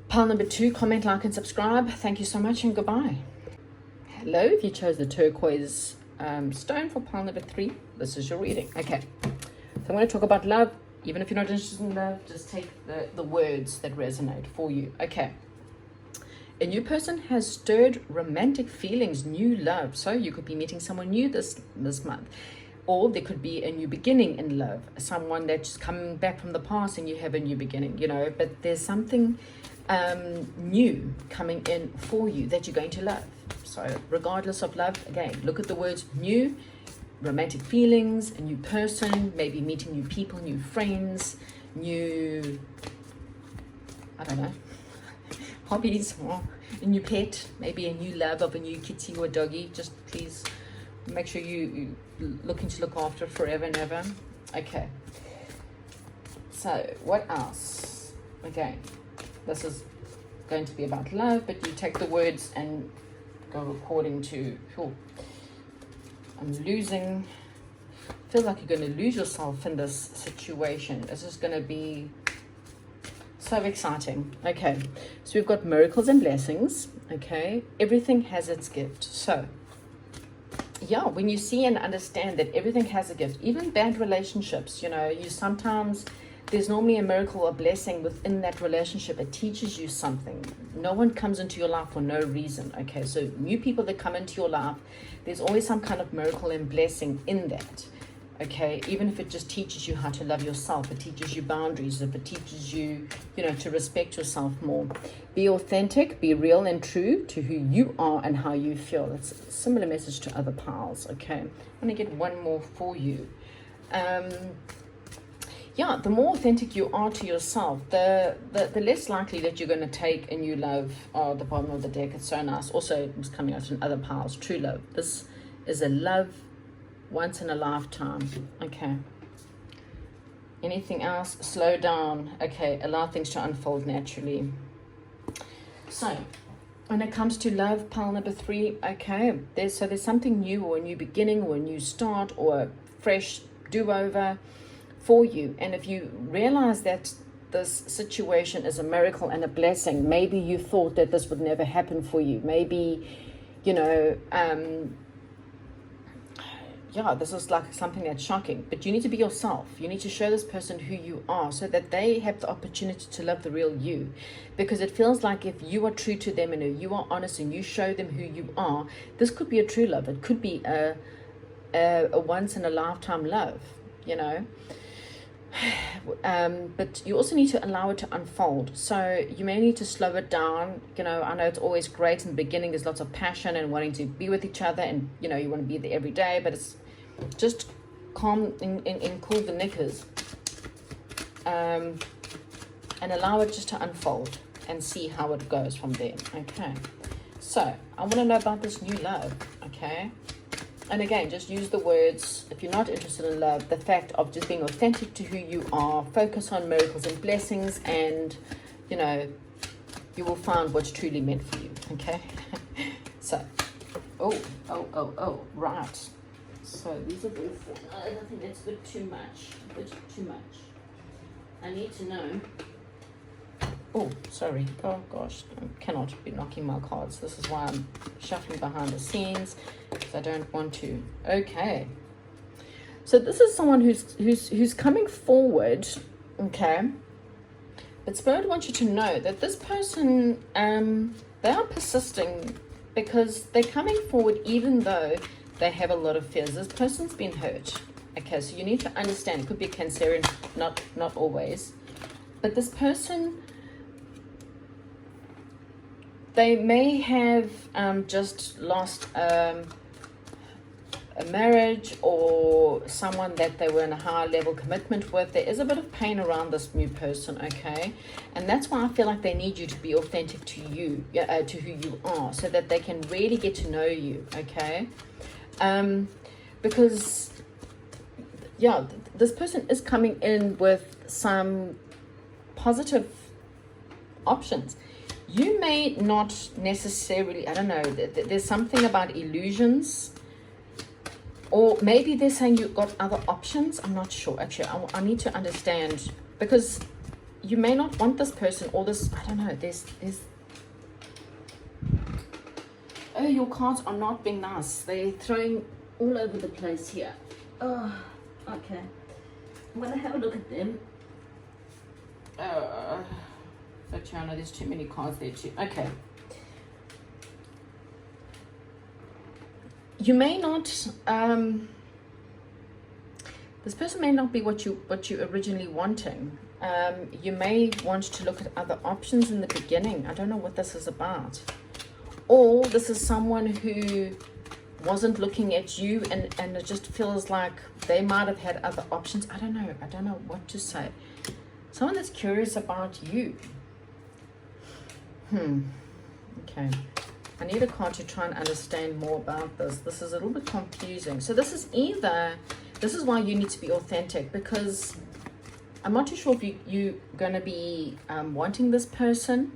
Pile number 2, comment, like, and subscribe. Thank you so much, and goodbye. Hello, if you chose the turquoise stone for pile number 3, this is your reading. Okay, so I'm going to talk about love. Even if you're not interested in love, just take the words that resonate for you. Okay. A new person has stirred romantic feelings, new love. So you could be meeting someone new this month. Or there could be a new beginning in love. Someone that's coming back from the past and you have a new beginning, you know. But there's something new coming in for you that you're going to love. So regardless of love, again, look at the words new, romantic feelings, a new person, maybe meeting new people, new friends, new, I don't know, hobbies, or a new pet, maybe a new love of a new kitty or doggy. Just please make sure you looking to look after forever and ever. Okay, so what else? Again, this is going to be about love, but you take the words and go according to, I'm losing, feel like you're going to lose yourself in this situation. This is going to be so exciting. Okay, so we've got miracles and blessings. Okay, everything has its gift. So yeah, when you see and understand that everything has a gift, even bad relationships, you know, you sometimes, there's normally a miracle or blessing within that relationship. It teaches you something. No one comes into your life for no reason. Okay, so new people that come into your life, there's always some kind of miracle and blessing in that. Okay, even if it just teaches you how to love yourself, it teaches you boundaries, if it teaches you, you know, to respect yourself more. Be authentic, be real and true to who you are and how you feel. It's a similar message to other piles. Okay, I'm going to get one more for you. Yeah, the more authentic you are to yourself, the less likely that you're going to take a new love. Oh, the bottom of the deck, it's so nice. Also, it's coming out in other piles, true love. This is a love once in a lifetime. Okay. Anything else? Slow down. Okay, allow things to unfold naturally. So, when it comes to love, pile number 3, okay, there's something new, or a new beginning, or a new start, or a fresh do-over for you. And if you realize that this situation is a miracle and a blessing, maybe you thought that this would never happen for you. Maybe, you know, yeah, this is like something that's shocking, but you need to be yourself. You need to show this person who you are so that they have the opportunity to love the real you. Because it feels like if you are true to them and if you are honest and you show them who you are, this could be a true love. It could be a once in a lifetime love, you know. But you also need to allow it to unfold. So you may need to slow it down. You know, I know it's always great in the beginning. There's lots of passion and wanting to be with each other, and you know, you want to be there every day, but it's just calm and cool the knickers, and allow it just to unfold and see how it goes from there. Okay, so I want to know about this new love. Okay, And again, just use the words, if you're not interested in love, the fact of just being authentic to who you are, focus on miracles and blessings, and, you know, you will find what's truly meant for you, okay? So, right. So these are all four. I think that's a bit too much, I need to know. Oh, sorry. Oh, gosh. I cannot be knocking my cards. This is why I'm shuffling behind the scenes, because I don't want to. Okay. So this is someone who's coming forward, okay? But Spirit wants you to know that this person, they are persisting because they're coming forward even though they have a lot of fears. This person's been hurt. Okay, so you need to understand. It could be a Cancerian, not always. But this person, they may have just lost a marriage or someone that they were in a high level commitment with. There is a bit of pain around this new person, okay? And that's why I feel like they need you to be authentic to you, to who you are, so that they can really get to know you, okay? Because, yeah, this person is coming in with some positive options. You may not necessarily, I don't know, there's something about illusions. Or maybe they're saying you've got other options. I'm not sure. Actually, I need to understand, because you may not want this person or this, I don't know, there's oh, your cards are not being nice. They're throwing all over the place here. Oh, okay. I'm going to have a look at them. But yeah, no, there's too many cards there too. Okay. You may not, this person may not be what you originally wanting. You may want to look at other options in the beginning. I don't know what this is about. Or this is someone who wasn't looking at you and it just feels like they might have had other options. I don't know what to say. Someone that's curious about you. Okay. I need a card to try and understand more about this. This is a little bit confusing. So this is why you need to be authentic, because I'm not too sure if you're going to be wanting this person.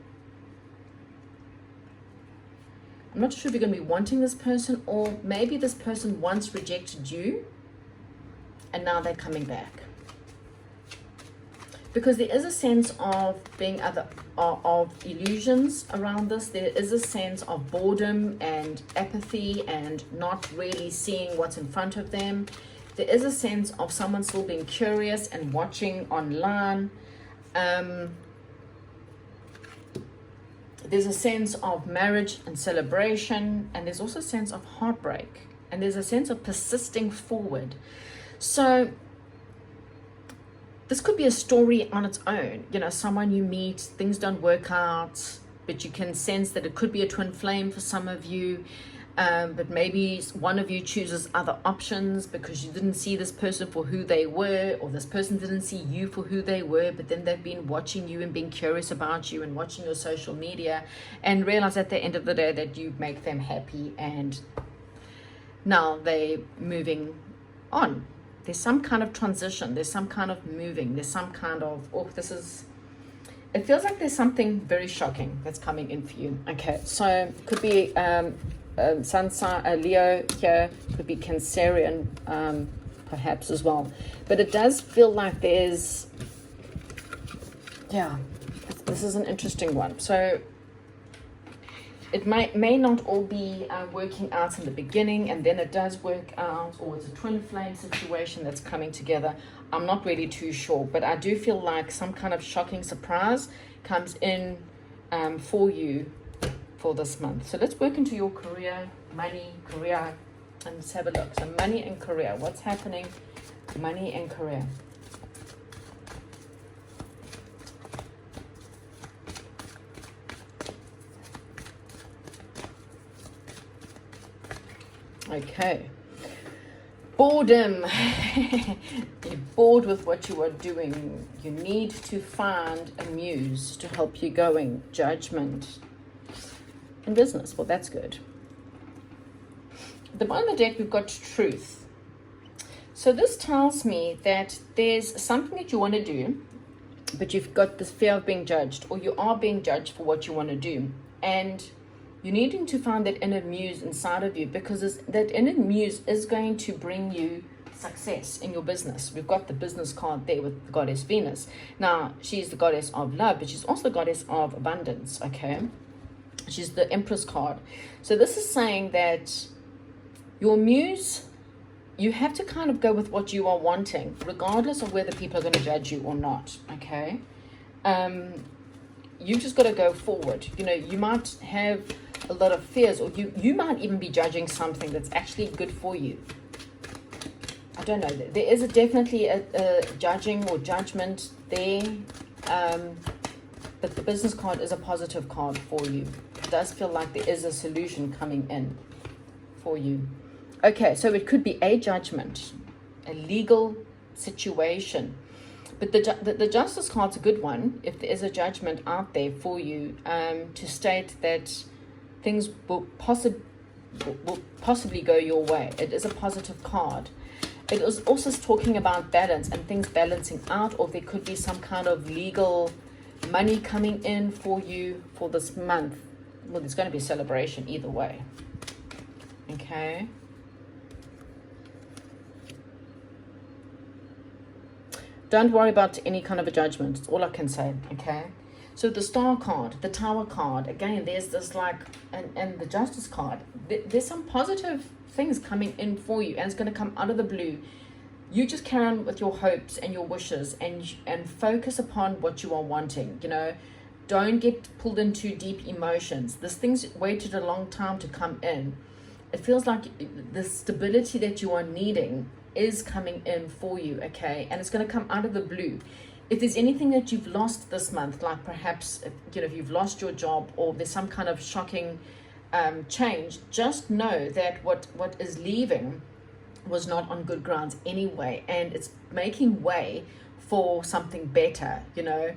I'm not sure if you're going to be wanting this person, or maybe this person once rejected you and now they're coming back. Because there is a sense of being of illusions around this. There is a sense of boredom and apathy and not really seeing what's in front of them. There is a sense of someone still being curious and watching online. There's a sense of marriage and celebration, and there's also a sense of heartbreak, and there's a sense of persisting forward. So this could be a story on its own. You know, someone you meet, things don't work out, but you can sense that it could be a twin flame for some of you. But maybe one of you chooses other options because you didn't see this person for who they were, or this person didn't see you for who they were, but then they've been watching you and being curious about you and watching your social media and realize at the end of the day that you make them happy, and now they're moving on. There's some kind of transition, there's some kind of moving, there's some kind of, it feels like there's something very shocking that's coming in for you. Okay, so it could be Sun sign, Leo here, could be Cancerian perhaps as well. But it does feel like there's, yeah, this is an interesting one. So it may not all be working out in the beginning, and then it does work out, or it's a twin flame situation that's coming together. I'm not really too sure, but I do feel like some kind of shocking surprise comes in for you for this month. So let's work into your career, money, career, and let's have a look. So money and career, what's happening? Money and career. Okay. Boredom. You're bored with what you are doing. You need to find a muse to help you going. Judgment in business. Well, that's good. the bottom of the deck, we've got truth. So this tells me that there's something that you want to do, but you've got this fear of being judged, or you are being judged for what you want to do. And you're needing to find that inner muse inside of you, because that inner muse is going to bring you success in your business. We've got the business card there with the goddess Venus. Now, she's the goddess of love, but she's also the goddess of abundance, okay? She's the Empress card. So this is saying that your muse, you have to kind of go with what you are wanting, regardless of whether people are going to judge you or not, okay? You just got to go forward. You know, you might have a lot of fears, or you might even be judging something that's actually good for you. I don't know. There is definitely a judging or judgment there, but the business card is a positive card for you. It does feel like there is a solution coming in for you. Okay, so it could be a judgment, a legal situation. But the Justice card's a good one if there is a judgment out there for you, to state that things will possibly go your way. It is a positive card. It is also talking about balance and things balancing out, or there could be some kind of legal money coming in for you for this month. Well, there's going to be a celebration either way. Okay. Don't worry about any kind of a judgment. It's all I can say, okay? So the Star card, the Tower card, again, there's this like, and the Justice card, there's some positive things coming in for you, and it's going to come out of the blue. You just carry on with your hopes and your wishes, and focus upon what you are wanting, you know? Don't get pulled into deep emotions. This thing's waited a long time to come in. It feels like the stability that you are needing is coming in for you, okay? And it's going to come out of the blue. If there's anything that you've lost this month, like perhaps, you know, if you've lost your job, or there's some kind of shocking change, just know that what is leaving was not on good grounds anyway, and it's making way for something better, you know?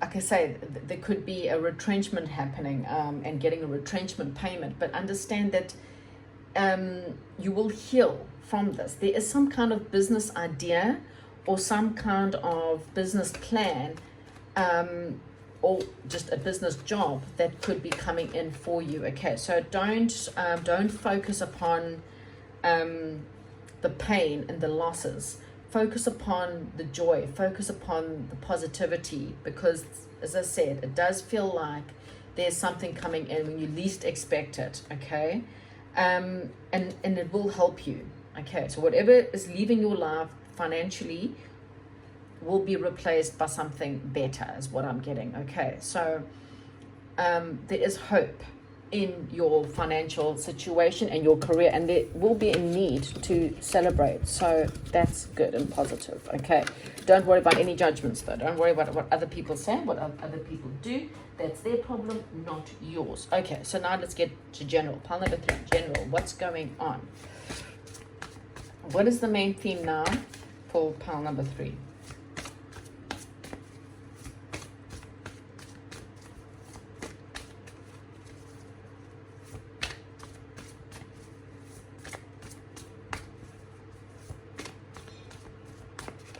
Like I say, there could be a retrenchment happening, and getting a retrenchment payment, but understand that you will heal from this. There is some kind of business idea or some kind of business plan, or just a business job that could be coming in for you. Okay, so don't focus upon the pain and the losses. Focus upon the joy. Focus upon the positivity, because, as I said, it does feel like there's something coming in when you least expect it. Okay, and it will help you. Okay, so whatever is leaving your life financially will be replaced by something better, is what I'm getting. Okay, so there is hope in your financial situation and your career, and there will be a need to celebrate. So that's good and positive. Okay, don't worry about any judgments though. Don't worry about what other people say, what other people do. That's their problem, not yours. Okay, so now let's get to general. Pile number 3, general. What's going on? What is the main theme now for pile number 3?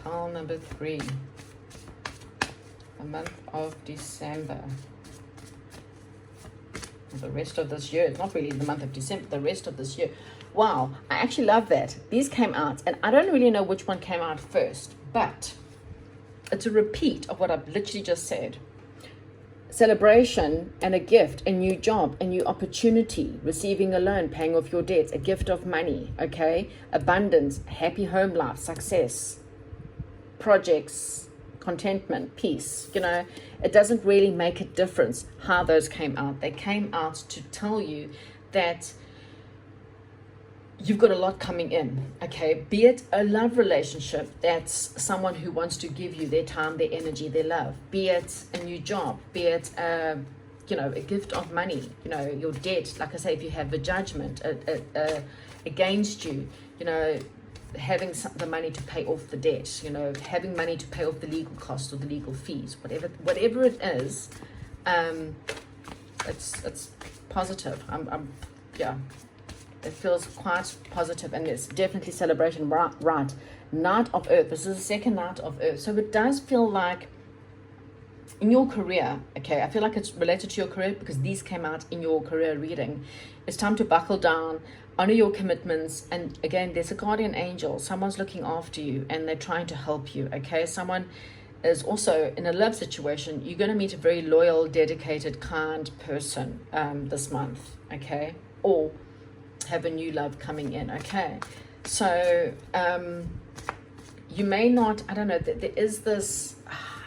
Pile number 3. The month of December. The rest of this year. It's not really the month of December, the rest of this year. Wow, I actually love that. These came out, and I don't really know which one came out first, but it's a repeat of what I've literally just said. Celebration and a gift, a new job, a new opportunity, receiving a loan, paying off your debts, a gift of money, okay? Abundance, happy home life, success, projects, contentment, peace. You know, it doesn't really make a difference how those came out. They came out to tell you that you've got a lot coming in, okay? Be it a love relationship, that's someone who wants to give you their time, their energy, their love. Be it a new job, be it a gift of money, you know, your debt. Like I say, if you have a judgment against you, you know, having the money to pay off the debt, you know, having money to pay off the legal costs or the legal fees, whatever it is, it's positive. Yeah. It feels quite positive, and it's definitely celebration. Right. Knight of Earth. This is the second Knight of Earth. So it does feel like in your career, okay, I feel like it's related to your career because these came out in your career reading. It's time to buckle down, honor your commitments, and again, there's a guardian angel. Someone's looking after you and they're trying to help you, okay? Someone is also in a love situation. You're going to meet a very loyal, dedicated, kind person this month, okay? Or have a new love coming in, okay? So you may not, I don't know, there is this,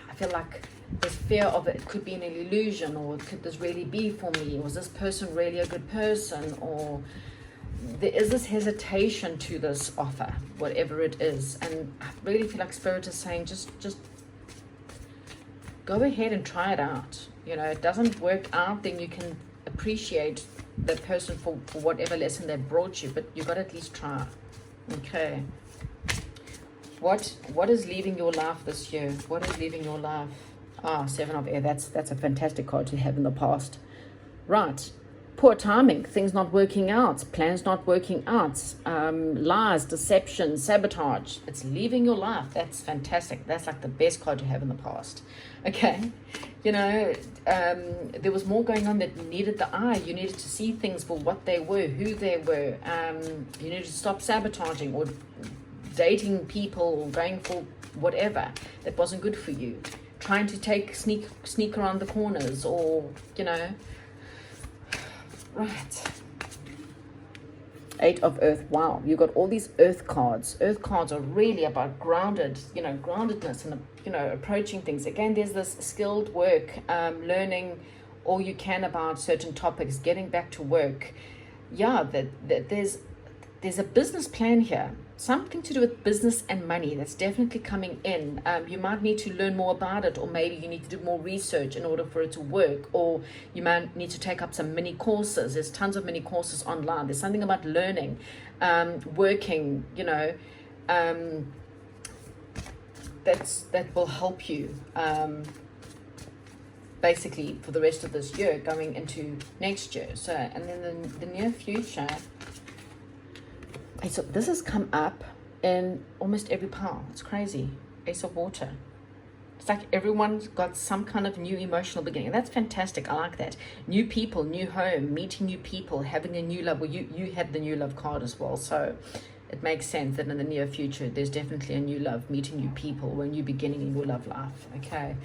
I feel like this fear of it could be an illusion, or could this really be for me? Was this person really a good person? Or there is this hesitation to this offer, whatever it is. And I really feel like Spirit is saying, just go ahead and try it out. You know, it doesn't work out, then you can appreciate that person for whatever lesson they brought you, but you got to at least try. Okay. What is leaving your life this year? What is leaving your life? Ah, Seven of Air. That's a fantastic card to have in the past. Right. Poor timing. Things not working out. Plans not working out. Lies, deception, sabotage. It's leaving your life. That's fantastic. That's like the best card to have in the past. Okay. You know, there was more going on that needed the eye. You needed to see things for what they were, who they were. You needed to stop sabotaging or dating people or going for whatever that wasn't good for you. Trying to sneak around the corners, or, you know. Right. Eight of Earth. Wow, you got all these Earth cards. Earth cards are really about groundedness and, you know, approaching things. Again, there's this skilled work, learning all you can about certain topics, getting back to work. Yeah, that there's a business plan here. Something to do with business and money that's definitely coming in. You might need to learn more about it, or maybe you need to do more research in order for it to work, or you might need to take up some mini courses. There's tons of mini courses online. There's something about learning, working, you know, that will help you basically for the rest of this year going into next year. So, and then the near future. So this has come up in almost every pile. It's crazy. Ace of Water. It's like everyone's got some kind of new emotional beginning. And that's fantastic. I like that. New people, new home, meeting new people, having a new love. Well, you had the new love card as well. So it makes sense that in the near future, there's definitely a new love, meeting new people, or a new beginning in your love life. Okay.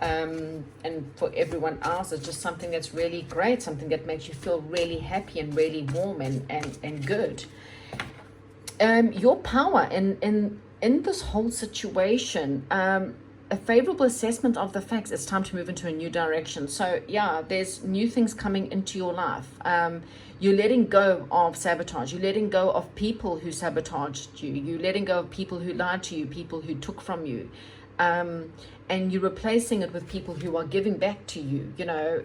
And for everyone else, it's just something that's really great. Something that makes you feel really happy and really warm and good. Your power in this whole situation, a favorable assessment of the facts. It's time to move into a new direction. So yeah, there's new things coming into your life. You're letting go of sabotage. You're letting go of people who sabotaged you. You're letting go of people who lied to you, people who took from you. And you're replacing it with people who are giving back to you. You know,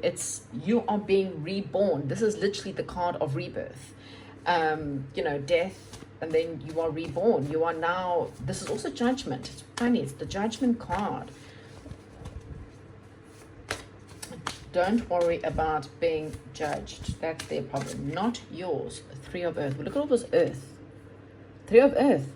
you are being reborn. This is literally the card of rebirth. You know, death, and then you are reborn. You are now, this is also judgment. It's funny, it's the judgment card. Don't worry about being judged. That's their problem, not yours. Three of Earth. Look at all this Earth. Three of Earth.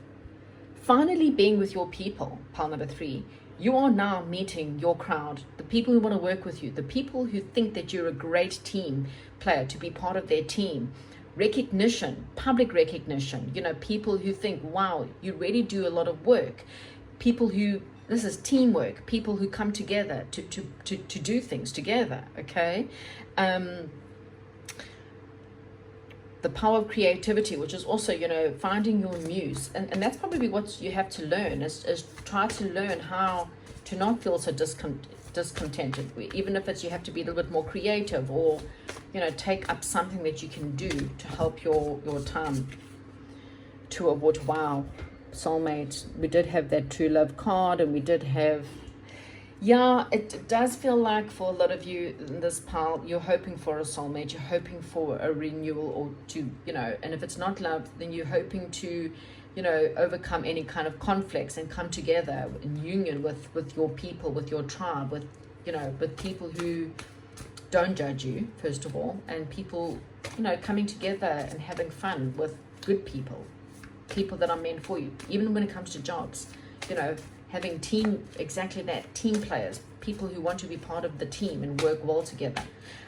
Finally being with your people, pile number 3. You are now meeting your crowd, the people who want to work with you, the people who think that you're a great team player, to be part of their team. Recognition, public recognition, you know, people who think, wow, you really do a lot of work. People who, this is teamwork, people who come together to do things together, okay? The power of creativity, which is also, you know, finding your muse. And that's probably what you have to learn, is try to learn how to not feel so discontented, even if it's you have to be a little bit more creative, or, you know, take up something that you can do to help your time to avoid. Wow, soulmate. We did have that true love card, and we did have, yeah, it does feel like for a lot of you in this pile, you're hoping for a soulmate, you're hoping for a renewal, or to, you know, and if it's not love, then you're hoping to, you know, overcome any kind of conflicts and come together in union with your people, with your tribe, with, you know, with people who don't judge you, first of all, and people, you know, coming together and having fun with good people, people that are meant for you. Even when it comes to jobs, you know, having team, exactly that, team players, people who want to be part of the team and work well together.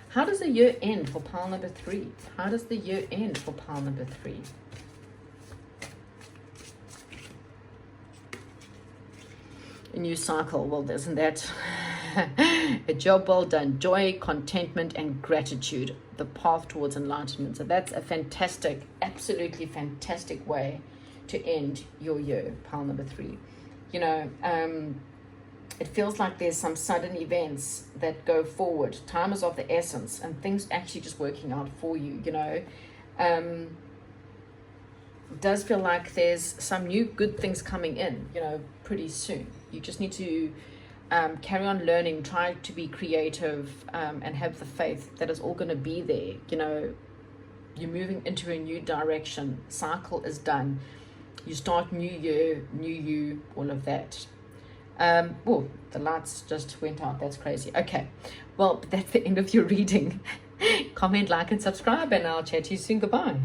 How does the year end for pile number 3? How does the year end for pile number 3? A new cycle. Well, isn't that a job well done? Joy, contentment, and gratitude. The path towards enlightenment. So that's a fantastic, absolutely fantastic way to end your year, pile number 3. You know, it feels like there's some sudden events that go forward. Time is of the essence, and things actually just working out for you, you know. It does feel like there's some new good things coming in, you know, pretty soon. You just need to carry on learning, try to be creative, and have the faith that it's all going to be there. You know, you're moving into a new direction. Cycle is done. You start new year, new you, all of that. Oh, the lights just went out. That's crazy. Okay, well, that's the end of your reading. Comment, like, and subscribe, and I'll chat to you soon. Goodbye.